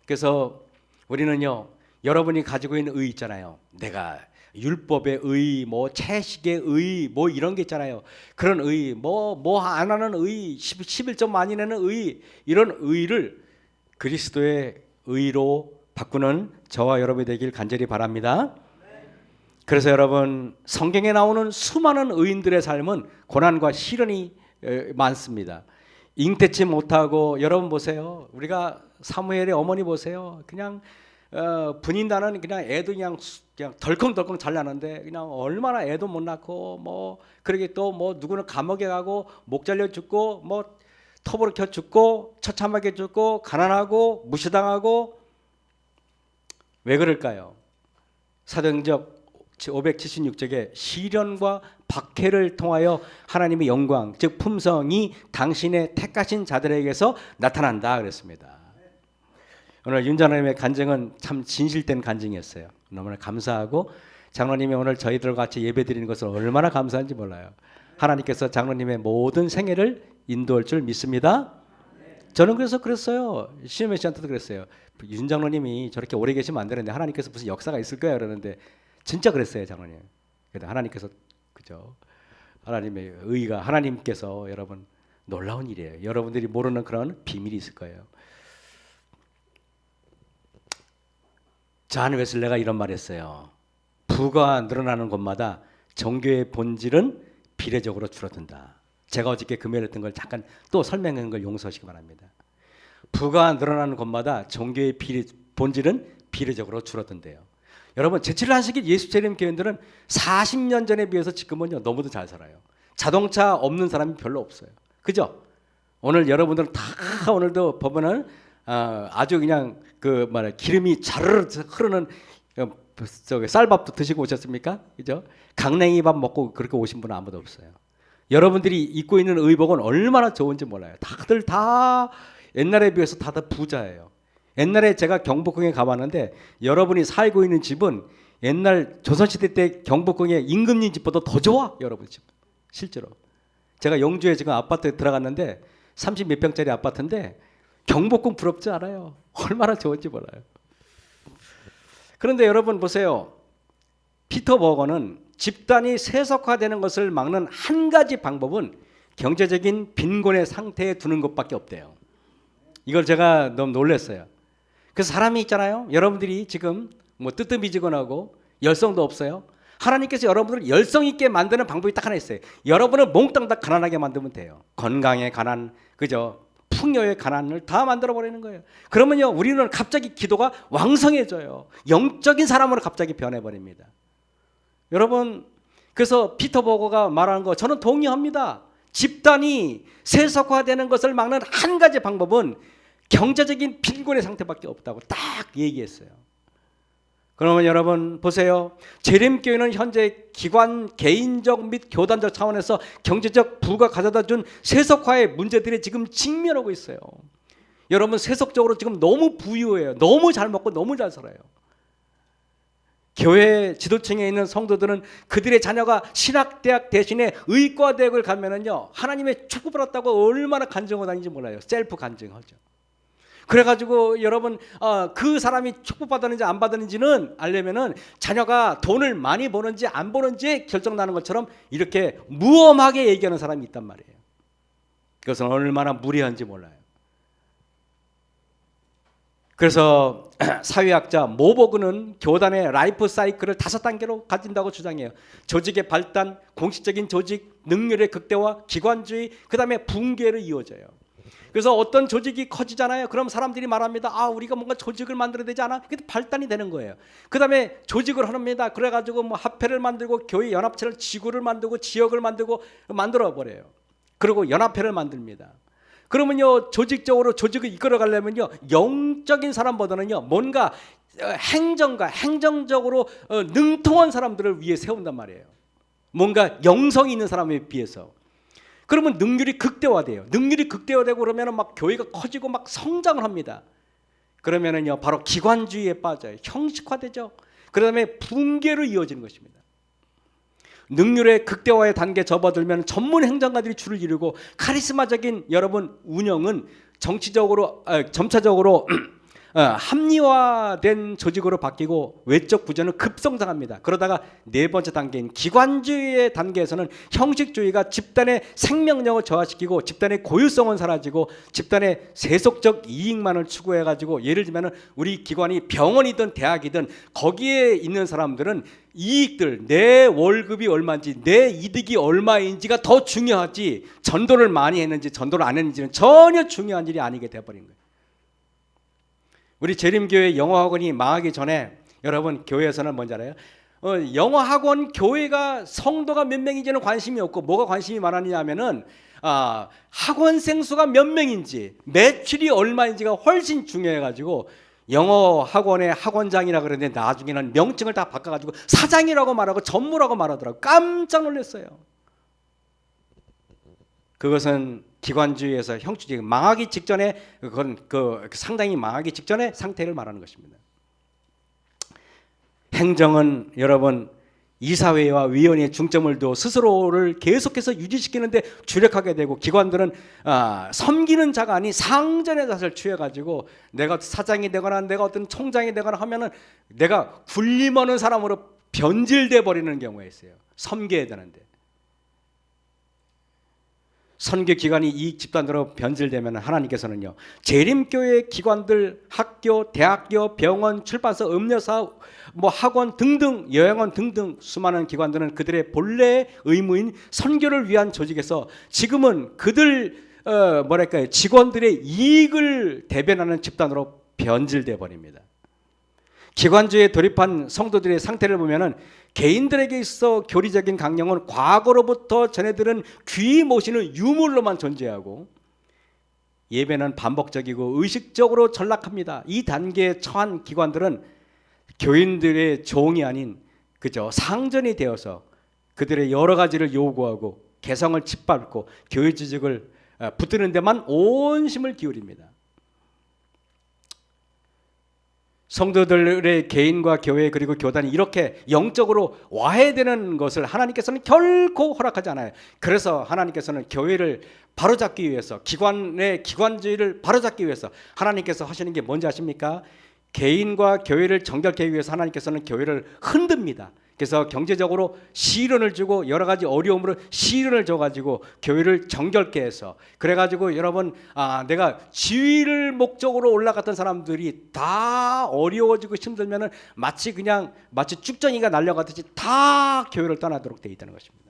그래서 우리는요, 여러분이 가지고 있는 의 있잖아요. 내가 율법의 의, 뭐 채식의 의, 뭐 이런 게 있잖아요. 그런 의, 뭐 안 하는 의, 11점 많이 내는 의, 이런 의를 그리스도의 의로 바꾸는 저와 여러분이 되길 간절히 바랍니다. 그래서 여러분, 성경에 나오는 수많은 의인들의 삶은 고난과 시련이 많습니다. 잉태치 못하고, 여러분 보세요. 우리가 사무엘의 어머니 보세요. 그냥 분인다는 그냥 애도 그냥 덜컹덜컹 잘 나는데 그냥 얼마나 애도 못 낳고, 뭐 그러게 또 뭐 누구는 감옥에 가고 목 잘려 죽고 뭐 톱으로 켜 죽고 처참하게 죽고 가난하고 무시당하고. 왜 그럴까요? 사도행전 576쪽에 시련과 박해를 통하여 하나님의 영광, 즉 품성이 당신의 택하신 자들에게서 나타난다 그랬습니다. 오늘 윤 장로님의 간증은 참 진실된 간증이었어요. 너무나 감사하고, 장로님이 오늘 저희들과 같이 예배드리는 것을 얼마나 감사한지 몰라요. 하나님께서 장로님의 모든 생애를 인도할 줄 믿습니다. 저는 그래서 그랬어요. 시험혜 씨한테도 그랬어요. 윤 장로님이 저렇게 오래 계시면 안 되는데 하나님께서 무슨 역사가 있을 거야 그러는데 진짜 그랬어요, 장로님. 그래서 하나님께서, 그죠? 하나님의 의가, 하나님께서 여러분 놀라운 일이에요. 여러분들이 모르는 그런 비밀이 있을 거예요. 존 웨슬레가 이런 말했어요. 부가 늘어나는 곳마다 종교의 본질은 비례적으로 줄어든다. 제가 어저께 금요일에 했던 걸 잠깐 또 설명한 걸 용서하시기 바랍니다. 부가 늘어나는 곳마다 종교의 본질은 비례적으로 줄어든대요. 여러분, 제7안식일 예수재림 교인들은 40년 전에 비해서 지금은요 너무도 잘 살아요. 자동차 없는 사람이 별로 없어요. 그죠? 오늘 여러분들은 다 오늘도 보면은 아주 그냥 그 말에 기름이 자르르 흐르는 저기 쌀밥도 드시고 오셨습니까? 그죠? 강냉이 밥 먹고 그렇게 오신 분은 아무도 없어요. 여러분들이 입고 있는 의복은 얼마나 좋은지 몰라요. 다들 다 옛날에 비해서 다들 부자예요. 옛날에 제가 경복궁에 가봤는데 여러분이 살고 있는 집은 옛날 조선시대 때 경복궁의 임금님 집보다 더 좋아. 여러분 집 실제로. 제가 영주에 지금 아파트에 들어갔는데 30 몇 평짜리 아파트인데 경복궁 부럽지 않아요. 얼마나 좋은지 몰라요. 그런데 여러분 보세요. 피터 버거는 집단이 세속화되는 것을 막는 한 가지 방법은 경제적인 빈곤의 상태에 두는 것밖에 없대요. 이걸 제가 너무 놀랐어요. 그래서 사람이 있잖아요. 여러분들이 지금 뭐 뜨뜻미지근하고 열성도 없어요. 하나님께서 여러분을 열성 있게 만드는 방법이 딱 하나 있어요. 여러분을 몽땅 다 가난하게 만들면 돼요. 건강의 가난, 그죠? 풍요의 가난을 다 만들어 버리는 거예요. 그러면요, 우리는 갑자기 기도가 왕성해져요. 영적인 사람으로 갑자기 변해 버립니다. 여러분, 그래서 피터 버거가 말하는 거 저는 동의합니다. 집단이 세속화되는 것을 막는 한 가지 방법은 경제적인 빈곤의 상태밖에 없다고 딱 얘기했어요. 그러면 여러분 보세요. 재림교회는 현재 기관, 개인적 및 교단적 차원에서 경제적 부가 가져다 준 세속화의 문제들이 지금 직면하고 있어요. 여러분 세속적으로 지금 너무 부유해요. 너무 잘 먹고 너무 잘 살아요. 교회 지도층에 있는 성도들은 그들의 자녀가 신학대학 대신에 의과대학을 가면은요 하나님의 축복받았다고 얼마나 간증하고 다니는지 몰라요. 셀프 간증하죠. 그래가지고 여러분 그 사람이 축복받았는지 안 받았는지는 알려면은 자녀가 돈을 많이 버는지 안 버는지 결정나는 것처럼 이렇게 무엄하게 얘기하는 사람이 있단 말이에요. 그것은 얼마나 무례한지 몰라요. 그래서 사회학자 모버그는 교단의 라이프 사이클을 5단계로 가진다고 주장해요. 조직의 발단, 공식적인 조직, 능률의 극대화, 기관주의, 그 다음에 붕괴를 이어져요. 그래서 어떤 조직이 커지잖아요. 그럼 사람들이 말합니다. 우리가 뭔가 조직을 만들어야 되지 않아? 그게 발단이 되는 거예요. 그 다음에 조직을 합니다. 그래가지고 뭐 합회를 만들고 교회 연합체를 지구를 만들고 지역을 만들고 만들어 버려요. 그리고 연합회를 만듭니다. 그러면요 조직적으로 조직을 이끌어가려면요 영적인 사람보다는요 뭔가 행정적으로 능통한 사람들을 위해 세운단 말이에요. 뭔가 영성이 있는 사람에 비해서. 그러면 능률이 극대화돼요. 능률이 극대화되고 그러면 막 교회가 커지고 막 성장을 합니다. 그러면은요 바로 기관주의에 빠져요. 형식화되죠. 그다음에 붕괴로 이어지는 것입니다. 능률의 극대화의 단계에 접어들면 전문 행정가들이 줄을 이루고 카리스마적인 여러분 운영은 점차적으로 합리화된 조직으로 바뀌고 외적 구조는 급성장합니다. 그러다가 네 번째 단계인 기관주의의 단계에서는 형식주의가 집단의 생명력을 저하시키고 집단의 고유성은 사라지고 집단의 세속적 이익만을 추구해가지고, 예를 들면 우리 기관이 병원이든 대학이든 거기에 있는 사람들은 이익들, 내 월급이 얼마인지 내 이득이 얼마인지가 더 중요하지 전도를 많이 했는지 전도를 안 했는지는 전혀 중요한 일이 아니게 되어버린 거예요. 우리 재림교회 영어학원이 망하기 전에 여러분 교회에서는 뭔지 알아요? 영어학원 교회가 성도가 몇 명인지는 관심이 없고 뭐가 관심이 많았냐 하면은 학원생 수가 몇 명인지 매출이 얼마인지가 훨씬 중요해가지고 영어학원의 학원장이라 그러는데 나중에는 명칭을 다 바꿔가지고 사장이라고 말하고 전무라고 말하더라고요. 깜짝 놀랐어요. 그것은 기관주의에서 형식주의 망하기 직전에 그건 상당히 망하기 직전의 상태를 말하는 것입니다. 행정은 여러분 이사회와 위원회에 중점을 두어 스스로를 계속해서 유지시키는데 주력하게 되고, 기관들은 섬기는 자가 아닌 상전의 자세를 취해가지고 내가 사장이 되거나 내가 어떤 총장이 되거나 하면은 내가 군림하는 사람으로 변질돼 버리는 경우가 있어요. 섬겨야 되는데. 선교 기관이 이익 집단으로 변질되면 하나님께서는요 재림교회 기관들, 학교, 대학교, 병원, 출판사, 음료사업, 학원 등등, 여행원 등등 수많은 기관들은 그들의 본래 의무인 선교를 위한 조직에서 지금은 그들 직원들의 이익을 대변하는 집단으로 변질돼 버립니다. 기관주의에 돌입한 성도들의 상태를 보면은 개인들에게 있어 교리적인 강령은 과거로부터 전해들은 귀 모시는 유물로만 존재하고 예배는 반복적이고 의식적으로 전락합니다. 이 단계에 처한 기관들은 교인들의 종이 아닌 상전이 되어서 그들의 여러 가지를 요구하고 개성을 짓밟고 교회 조직을 붙드는 데만 온 힘을 기울입니다. 성도들의 개인과 교회 그리고 교단이 이렇게 영적으로 와해되는 것을 하나님께서는 결코 허락하지 않아요. 그래서 하나님께서는 교회를 바로잡기 위해서, 기관주의를 바로잡기 위해서 하나님께서 하시는 게 뭔지 아십니까? 개인과 교회를 정결케 하기 위해서 하나님께서는 교회를 흔듭니다. 그래서 경제적으로 시련을 주고 여러 가지 어려움으로 시련을 줘가지고 교회를 정결케 해서, 그래가지고 여러분 내가 지위를 목적으로 올라갔던 사람들이 다 어려워지고 힘들면은 마치 쭉정이가 날려가듯이 다 교회를 떠나도록 되어 있다는 것입니다.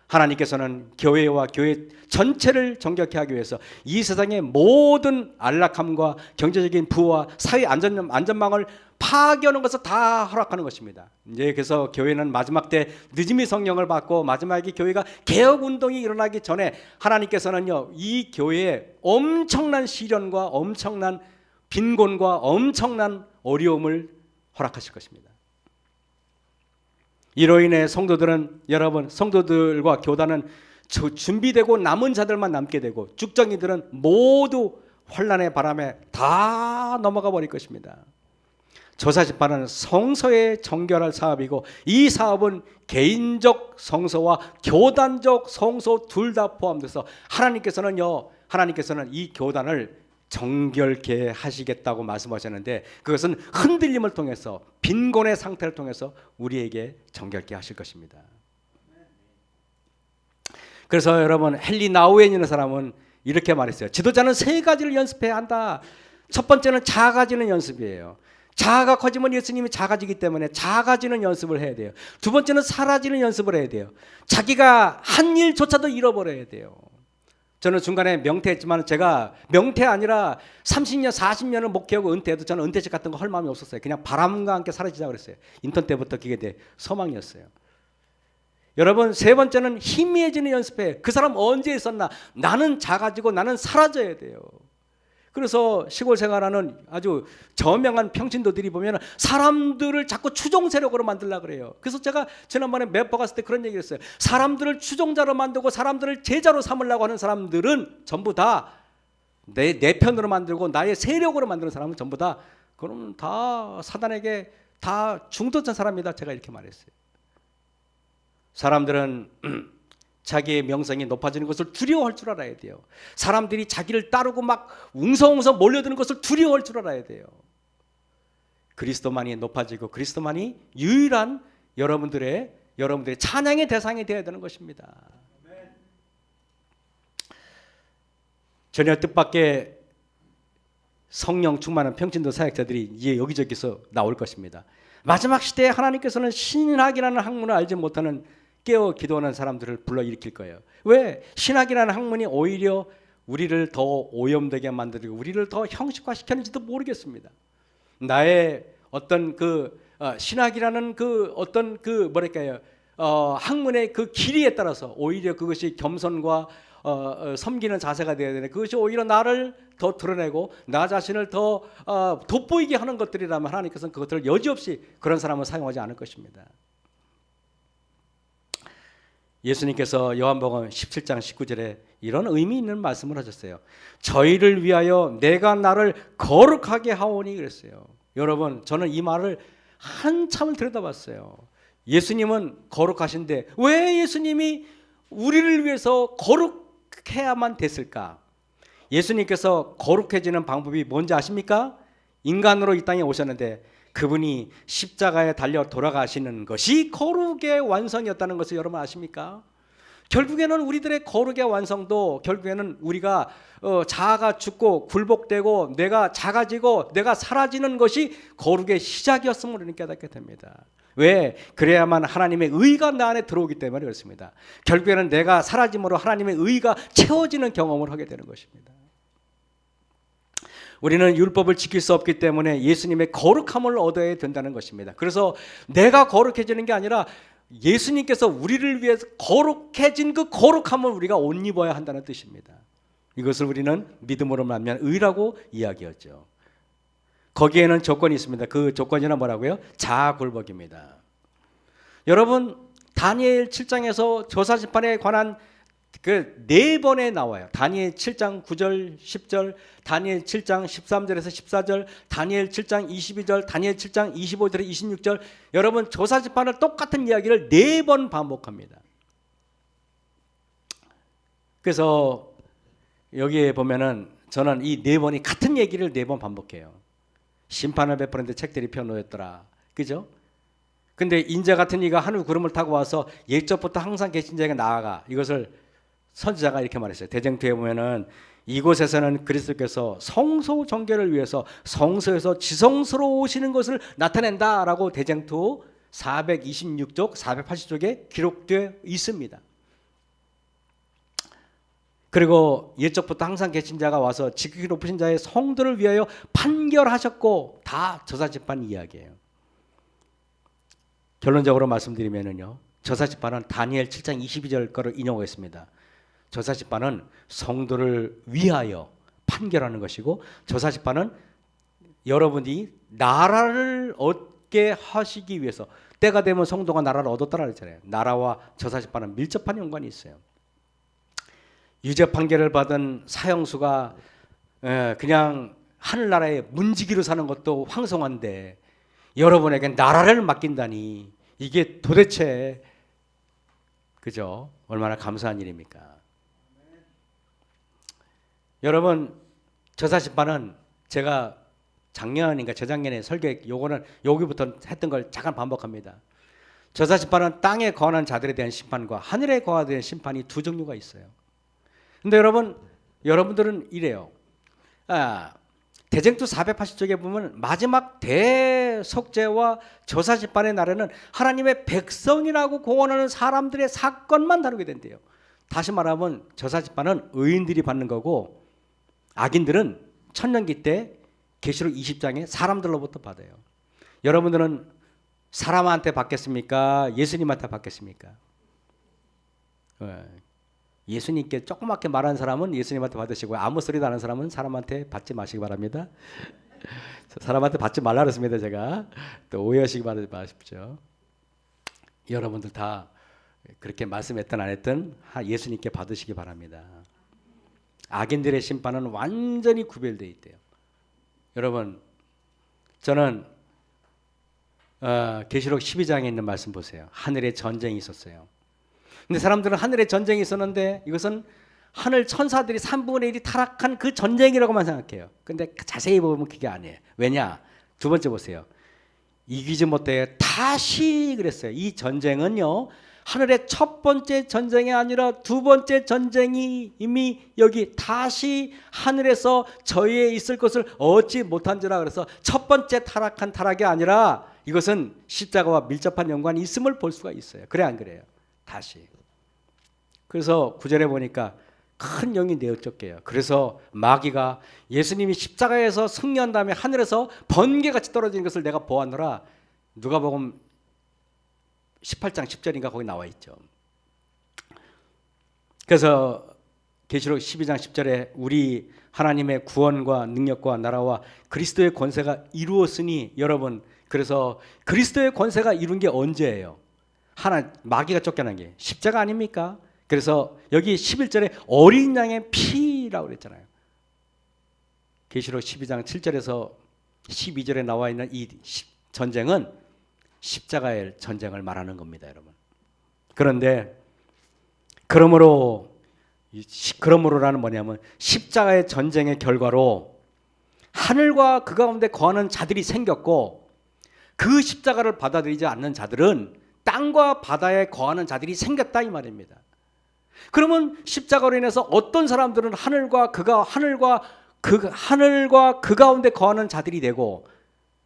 하나님께서는 교회와 교회 전체를 정결케 하기 위해서 이 세상의 모든 안락함과 경제적인 부와 사회 안전망을 파괴하는 것을 다 허락하는 것입니다. 이제 그래서 교회는 마지막 때 늦음이 성령을 받고 마지막에 교회가 개혁 운동이 일어나기 전에 하나님께서는요 이 교회에 엄청난 시련과 엄청난 빈곤과 엄청난 어려움을 허락하실 것입니다. 이로 인해 성도들과 교단은 준비되고 남은 자들만 남게 되고 쭉정이들은 모두 환난의 바람에 다 넘어가 버릴 것입니다. 조사집판은 성서에 정결할 사업이고, 이 사업은 개인적 성소와 교단적 성소 둘 다 포함돼서 하나님께서는 이 교단을 정결케 하시겠다고 말씀하셨는데, 그것은 흔들림을 통해서, 빈곤의 상태를 통해서 우리에게 정결케 하실 것입니다. 그래서 여러분, 헨리 나우엔이라는 사람은 이렇게 말했어요. 지도자는 세 가지를 연습해야 한다. 첫 번째는 작아지는 연습이에요. 자아가 커지면 예수님이 작아지기 때문에 작아지는 연습을 해야 돼요. 두 번째는 사라지는 연습을 해야 돼요. 자기가 한 일조차도 잃어버려야 돼요. 저는 중간에 명퇴했지만, 제가 명퇴 아니라 30년 40년을 목회하고 은퇴해도 저는 은퇴식 같은 거 할 마음이 없었어요. 그냥 바람과 함께 사라지자 그랬어요. 인턴 때부터 그게 내 소망이었어요. 여러분, 세 번째는 희미해지는 연습해. 그 사람 언제 있었나? 나는 작아지고 나는 사라져야 돼요. 그래서 시골 생활하는 아주 저명한 평신도들이 보면 사람들을 자꾸 추종 세력으로 만들려고 그래요. 그래서 제가 지난번에 매포 갔을 때 그런 얘기를 했어요. 사람들을 추종자로 만들고 사람들을 제자로 삼으려고 하는 사람들은 전부 다 내 편으로 만들고 나의 세력으로 만드는 사람은 전부 다 그럼 다 사단에게 다 중도된 사람이다. 제가 이렇게 말했어요. 사람들은 자기의 명성이 높아지는 것을 두려워할 줄 알아야 돼요. 사람들이 자기를 따르고 막 웅성웅성 몰려드는 것을 두려워할 줄 알아야 돼요. 그리스도만이 높아지고 그리스도만이 유일한 여러분들의 찬양의 대상이 되어야 되는 것입니다. 전혀 뜻밖의 성령 충만한 평신도 사역자들이 이제 여기저기서 나올 것입니다. 마지막 시대에 하나님께서는 신학이라는 학문을 알지 못하는 깨어 기도하는 사람들을 불러일으킬 거예요. 왜? 신학이라는 학문이 오히려 우리를 더 오염되게 만들고 우리를 더 형식화시켰는지도 모르겠습니다. 나의 어떤 신학이라는 학문의 그 길이에 따라서 오히려 그것이 겸손과 섬기는 자세가 되어야 되는데 그것이 오히려 나를 더 드러내고 나 자신을 더 돋보이게 하는 것들이라면 하나님께서는 그것들을 여지없이 그런 사람을 사용하지 않을 것입니다. 예수님께서 요한복음 17장 19절에 이런 의미 있는 말씀을 하셨어요. 저희를 위하여 내가 나를 거룩하게 하오니 그랬어요. 여러분, 저는 이 말을 한참을 들여다봤어요. 예수님은 거룩하신데 왜 예수님이 우리를 위해서 거룩해야만 됐을까? 예수님께서 거룩해지는 방법이 뭔지 아십니까? 인간으로 이 땅에 오셨는데 그분이 십자가에 달려 돌아가시는 것이 거룩의 완성이었다는 것을 여러분 아십니까? 결국에는 우리들의 거룩의 완성도 결국에는 우리가 자아가 죽고 굴복되고 내가 작아지고 내가 사라지는 것이 거룩의 시작이었음을 우리는 깨닫게 됩니다. 왜? 그래야만 하나님의 의가 나 안에 들어오기 때문에 그렇습니다. 결국에는 내가 사라짐으로 하나님의 의가 채워지는 경험을 하게 되는 것입니다. 우리는 율법을 지킬 수 없기 때문에 예수님의 거룩함을 얻어야 된다는 것입니다. 그래서 내가 거룩해지는 게 아니라 예수님께서 우리를 위해서 거룩해진 그 거룩함을 우리가 옷 입어야 한다는 뜻입니다. 이것을 우리는 믿음으로 말미암아 의라고 이야기하죠. 거기에는 조건이 있습니다. 그 조건이나 뭐라고요? 자아굴복입니다. 여러분, 다니엘 7장에서 조사심판에 관한 그 4번에 나와요. 다니엘 7장 9절 10절, 다니엘 7장 13절에서 14절, 다니엘 7장 22절, 다니엘 7장 25절에서 26절. 여러분, 조사심판을 똑같은 이야기를 4번 반복합니다. 그래서 여기에 보면은 저는 이 4번이 같은 얘기를 4번 반복해요. 심판을 베푸는데 책들이 펴놓였더라. 그죠? 근데 인자 같은 이가 하늘 구름을 타고 와서 옛적부터 항상 계신 자에게 나아가. 이것을 선지자가 이렇게 말했어요. 대쟁투에 보면은 이곳에서는 그리스도께서 성소 정결을 위해서 성소에서 지성스러우시는 것을 나타낸다라고 대쟁투 426쪽, 480쪽에 기록되어 있습니다. 그리고 옛적부터 항상 계신 자가 와서 지극히 높으신 자의 성도를 위하여 판결하셨고 다 저사집판 이야기예요. 결론적으로 말씀드리면은요, 저사집판은 다니엘 7장 22절 거를 인용하겠습니다. 저사집판은 성도를 위하여 판결하는 것이고 저사집판은 여러분이 나라를 얻게 하시기 위해서 때가 되면 성도가 나라를 얻었다라 그랬잖아요. 나라와 저사집판은 밀접한 연관이 있어요. 유죄 판결을 받은 사형수가 그냥 하늘나라에 문지기로 사는 것도 황송한데 여러분에게 나라를 맡긴다니 이게 도대체 그죠? 얼마나 감사한 일입니까? 여러분, 저사심판은 제가 작년인가 재작년에 설교 요거는 여기부터 했던 걸 잠깐 반복합니다. 저사심판은 땅에 거하는 자들에 대한 심판과 하늘에 거하는 자들에 대한 심판이 두 종류가 있어요. 근데 여러분들은 이래요. 대쟁투 480쪽에 보면 마지막 대속죄와 저사심판의 날에는 하나님의 백성이라고 공언하는 사람들의 사건만 다루게 된대요. 다시 말하면 저사심판은 의인들이 받는 거고 악인들은 천년기 때 계시록 20장에 사람들로부터 받아요. 여러분들은 사람한테 받겠습니까? 예수님한테 받겠습니까? 예수님께 조그맣게 말하는 사람은 예수님한테 받으시고 아무 소리도 안 하는 사람은 사람한테 받지 마시기 바랍니다. 사람한테 받지 말라 그랬습니다. 제가 또 오해하시기 마십시오. 여러분들 다 그렇게 말씀했든 안 했든 예수님께 받으시기 바랍니다. 악인들의 심판은 완전히 구별되어 있대요. 여러분, 저는 계시록 12장에 있는 말씀 보세요. 하늘에 전쟁이 있었어요. 근데 사람들은 하늘에 전쟁이 있었는데 이것은 하늘 천사들이 3분의 1이 타락한 그 전쟁이라고만 생각해요. 근데 자세히 보면 그게 아니에요. 왜냐? 두 번째 보세요. 이기지 못해 다시 그랬어요. 이 전쟁은요, 하늘의 첫 번째 전쟁이 아니라 두 번째 전쟁이 이미 여기 다시 하늘에서 저희에 있을 것을 얻지 못한지라. 그래서 첫 번째 타락한 타락이 아니라 이것은 십자가와 밀접한 연관이 있음을 볼 수가 있어요. 그래 안 그래요? 다시. 그래서 9절에 보니까 큰 영이 내어쫓겨요. 그래서 마귀가 예수님이 십자가에서 승리한 다음에 하늘에서 번개같이 떨어지는 것을 내가 보았노라. 누가복음 18장 10절인가 거기 나와 있죠. 그래서 계시록 12장 10절에 우리 하나님의 구원과 능력과 나라와 그리스도의 권세가 이루었으니, 여러분, 그래서 그리스도의 권세가 이룬 게 언제예요? 마귀가 쫓겨난 게 십자가 아닙니까? 그래서 여기 11절에 어린 양의 피라고 그랬잖아요. 계시록 12장 7절에서 12절에 나와 있는 이 전쟁은 십자가의 전쟁을 말하는 겁니다, 여러분. 그런데 그러므로라는 뭐냐면 십자가의 전쟁의 결과로 하늘과 그 가운데 거하는 자들이 생겼고, 그 십자가를 받아들이지 않는 자들은 땅과 바다에 거하는 자들이 생겼다 이 말입니다. 그러면 십자가로 인해서 어떤 사람들은 하늘과 그 가운데 거하는 자들이 되고,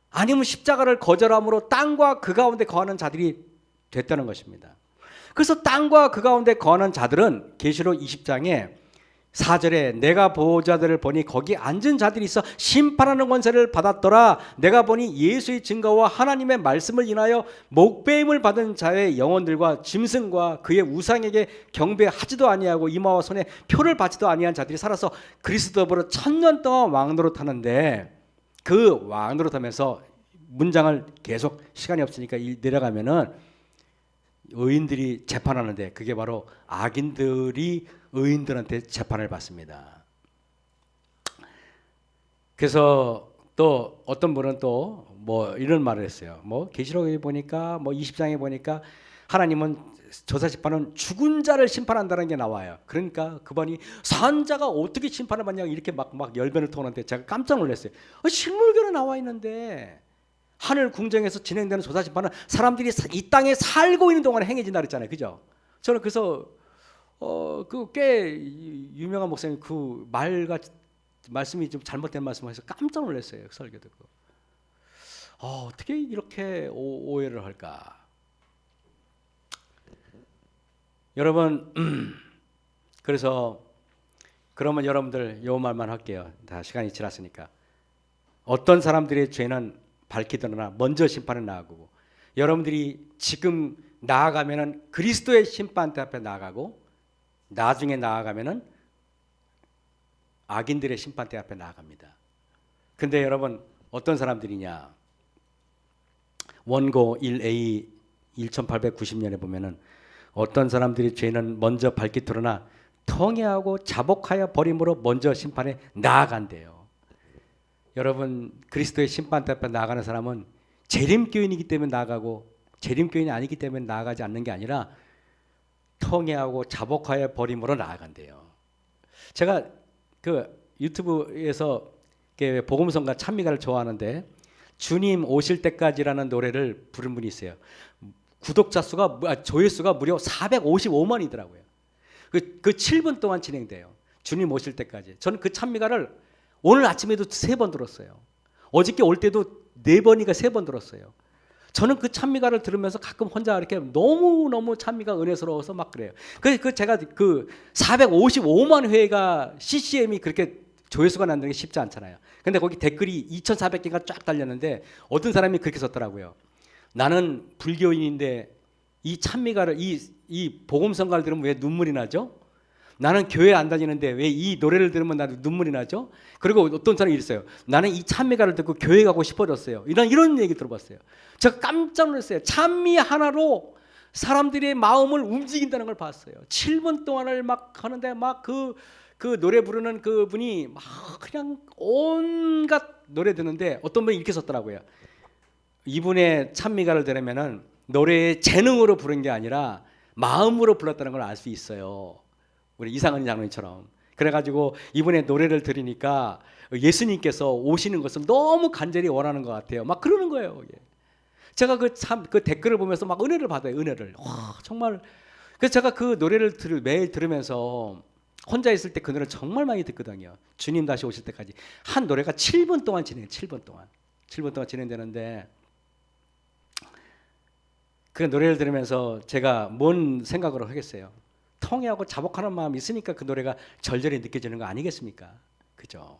아니면 십자가를 거절함으로 땅과 그 가운데 거하는 자들이 됐다는 것입니다. 그래서 땅과 그 가운데 거하는 자들은 계시록 20장에 4절에 내가 보호자들을 보니 거기 앉은 자들이 있어 심판하는 권세를 받았더라. 내가 보니 예수의 증거와 하나님의 말씀을 인하여 목배임을 받은 자의 영혼들과 짐승과 그의 우상에게 경배하지도 아니하고 이마와 손에 표를 받지도 아니한 자들이 살아서 그리스도로 1000년 동안 왕노릇하는데, 그 왕노릇하면서 문장을 계속 시간이 없으니까 내려가면은 의인들이 재판하는데 그게 바로 악인들이 의인들한테 재판을 받습니다. 그래서 또 어떤 분은 또 뭐 이런 말을 했어요. 뭐 계시록에 보니까 뭐 20장에 보니까 하나님은 조사 심판은 죽은 자를 심판한다는 게 나와요. 그러니까 그분이 산 자가 어떻게 심판을 받냐고 이렇게 막 열변을 토하는데 제가 깜짝 놀랐어요. 실물교로 나와 있는데 하늘 궁정에서 진행되는 조사 심판은 사람들이 이 땅에 살고 있는 동안에 행해진다 그랬잖아요. 그죠? 저는 그래서 그 꽤 유명한 목사님 그 말씀이 좀 잘못된 말씀을 해서 깜짝 놀랐어요. 그 설교 듣고. 어떻게 이렇게 오해를 할까? 여러분, 그래서 그러면 여러분들 요 말만 할게요. 다 시간이 지났으니까. 어떤 사람들의 죄는 밝히 드러나 먼저 심판에 나아가고, 여러분들이 지금 나아가면은 그리스도의 심판대 앞에 나아가고, 나중에 나아가면은 악인들의 심판대 앞에 나아갑니다. 근데 여러분 어떤 사람들이냐? 원고 1A 1890년에 보면은 어떤 사람들이 죄는 먼저 밝히 드러나 통회하고 자복하여 버림으로 먼저 심판에 나아간대요. 여러분, 그리스도의 심판대 앞에 나아가는 사람은 재림교인이기 때문에 나아가고 재림교인이 아니기 때문에 나아가지 않는 게 아니라 통회하고 자복하여 버림으로 나아간대요. 제가 그 유튜브에서 복음성가 찬미가를 좋아하는데 주님 오실 때까지라는 노래를 부른 분이 있어요. 구독자 수가 조회수가 무려 455만이더라고요. 그 7분 동안 진행돼요. 주님 오실 때까지. 저는 그 찬미가를 오늘 아침에도 3번 들었어요. 어저께 올 때도 4번인가 3번 들었어요. 저는 그 찬미가를 들으면서 가끔 혼자 이렇게 너무너무 찬미가 은혜스러워서 막 그래요. 제가 그 455만 회가 CCM이 그렇게 조회수가 난다는 게 쉽지 않잖아요. 근데 거기 댓글이 2,400개가 쫙 달렸는데 어떤 사람이 그렇게 썼더라고요. 나는 불교인인데 이 찬미가를 이 복음성가를 들으면 왜 눈물이 나죠? 나는 교회 안 다니는데 왜 이 노래를 들으면 나도 눈물이 나죠? 그리고 어떤 사람이 이랬어요. 나는 이 찬미가를 듣고 교회 가고 싶어졌어요. 이런 얘기 들어봤어요. 제가 깜짝 놀랐어요. 찬미 하나로 사람들의 마음을 움직인다는 걸 봤어요. 7분 동안을 막 하는데 막 그 노래 부르는 그분이 막 그냥 온갖 노래 듣는데 어떤 분이 이렇게 썼더라고요. 이분의 찬미가를 들으면은 노래의 재능으로 부른 게 아니라 마음으로 불렀다는 걸 알 수 있어요. 우리 이상은 장로님처럼. 그래가지고 이분의 노래를 들으니까 예수님께서 오시는 것을 너무 간절히 원하는 것 같아요. 막 그러는 거예요. 제가 그 댓글을 보면서 막 은혜를 받아요. 은혜를. 와, 정말. 그래서 제가 그 노래를 매일 들으면서 혼자 있을 때 그 노래를 정말 많이 듣거든요. 주님 다시 오실 때까지. 한 노래가 7분 동안 진행해요. 7분 동안. 7분 동안 진행되는데 그 노래를 들으면서 제가 뭔 생각으로 하겠어요. 통회하고 자복하는 마음이 있으니까 그 노래가 절절히 느껴지는 거 아니겠습니까? 그죠?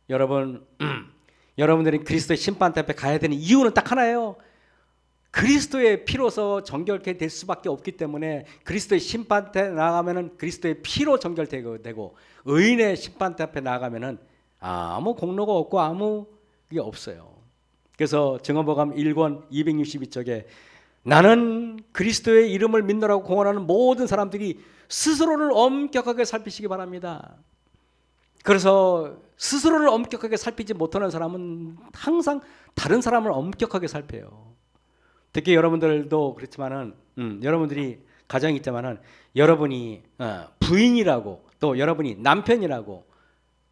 여러분, 여러분들이 그리스도의 심판대 앞에 가야 되는 이유는 딱 하나예요. 그리스도의 피로서 정결케 될 수밖에 없기 때문에 그리스도의 심판대 나가면은 그리스도의 피로 정결되고 의인의 심판대 앞에 나가면은 아무 공로가 없고 아무 게 없어요. 그래서 증언보감 1권 262쪽에 나는 그리스도의 이름을 믿노라고 공언하는 모든 사람들이 스스로를 엄격하게 살피시기 바랍니다. 그래서 스스로를 엄격하게 살피지 못하는 사람은 항상 다른 사람을 엄격하게 살펴요. 특히 여러분들도 그렇지만은 여러분들이 가정이 있지만은 여러분이 부인이라고 또 여러분이 남편이라고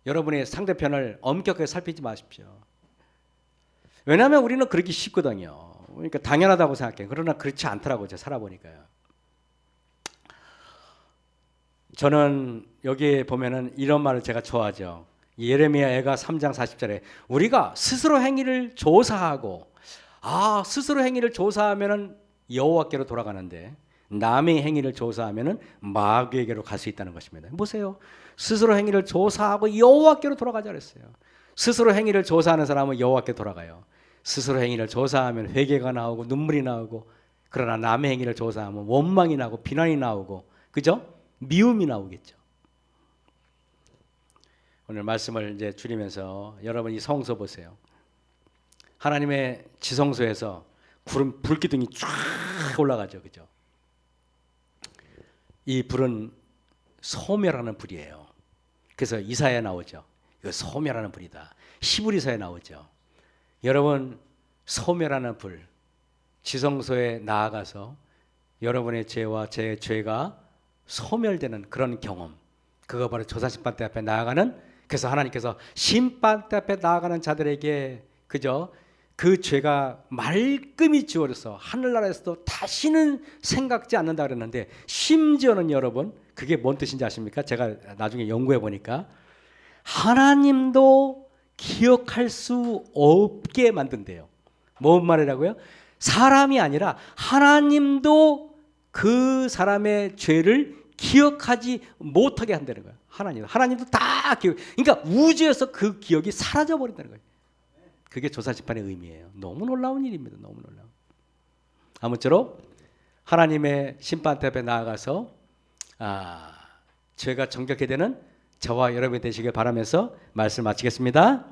여러분의 상대편을 엄격하게 살피지 마십시오. 왜냐하면 우리는 그러기 쉽거든요. 그러니까 당연하다고 생각해요. 그러나 그렇지 않더라고요. 제가 살아보니까요. 저는 여기에 보면은 이런 말을 제가 좋아하죠. 예레미야 애가 3장 40절에 우리가 스스로 행위를 조사하고 스스로 행위를 조사하면은 여호와께로 돌아가는데 남의 행위를 조사하면은 마귀에게로 갈 수 있다는 것입니다. 보세요. 스스로 행위를 조사하고 여호와께로 돌아가자 그랬어요. 스스로 행위를 조사하는 사람은 여호와께 돌아가요. 스스로 행위를 조사하면 회개가 나오고 눈물이 나오고 그러나 남의 행위를 조사하면 원망이 나고 비난이 나오고 그죠? 미움이 나오겠죠. 오늘 말씀을 이제 줄이면서 여러분 이 성소 보세요. 하나님의 지성소에서 불기둥이 쫙 올라가죠. 그죠? 이 불은 소멸하는 불이에요. 그래서 이사야에 나오죠. 이거 소멸하는 불이다. 히브리서에 나오죠. 여러분 소멸하는 불 지성소에 나아가서 여러분의 죄와 제 죄가 소멸되는 그런 경험 그거 바로 조사심판대 앞에 나아가는 그래서 하나님께서 심판대 앞에 나아가는 자들에게 그저 그 죄가 말끔히 지워져서 하늘나라에서도 다시는 생각지 않는다 그랬는데 심지어는 여러분 그게 뭔 뜻인지 아십니까? 제가 나중에 연구해 보니까 하나님도 기억할 수 없게 만든대요. 뭔 말이라고요? 사람이 아니라 하나님도 그 사람의 죄를 기억하지 못하게 한다는 거예요. 하나님도 다 기억. 그러니까 우주에서 그 기억이 사라져 버린다는 거예요. 그게 조사심판의 의미예요. 너무 놀라운 일입니다. 너무 놀라운. 아무쪼록 하나님의 심판대 앞에 나아가서 죄가 정결케 되는 저와 여러분이 되시길 바라면서 말씀 마치겠습니다.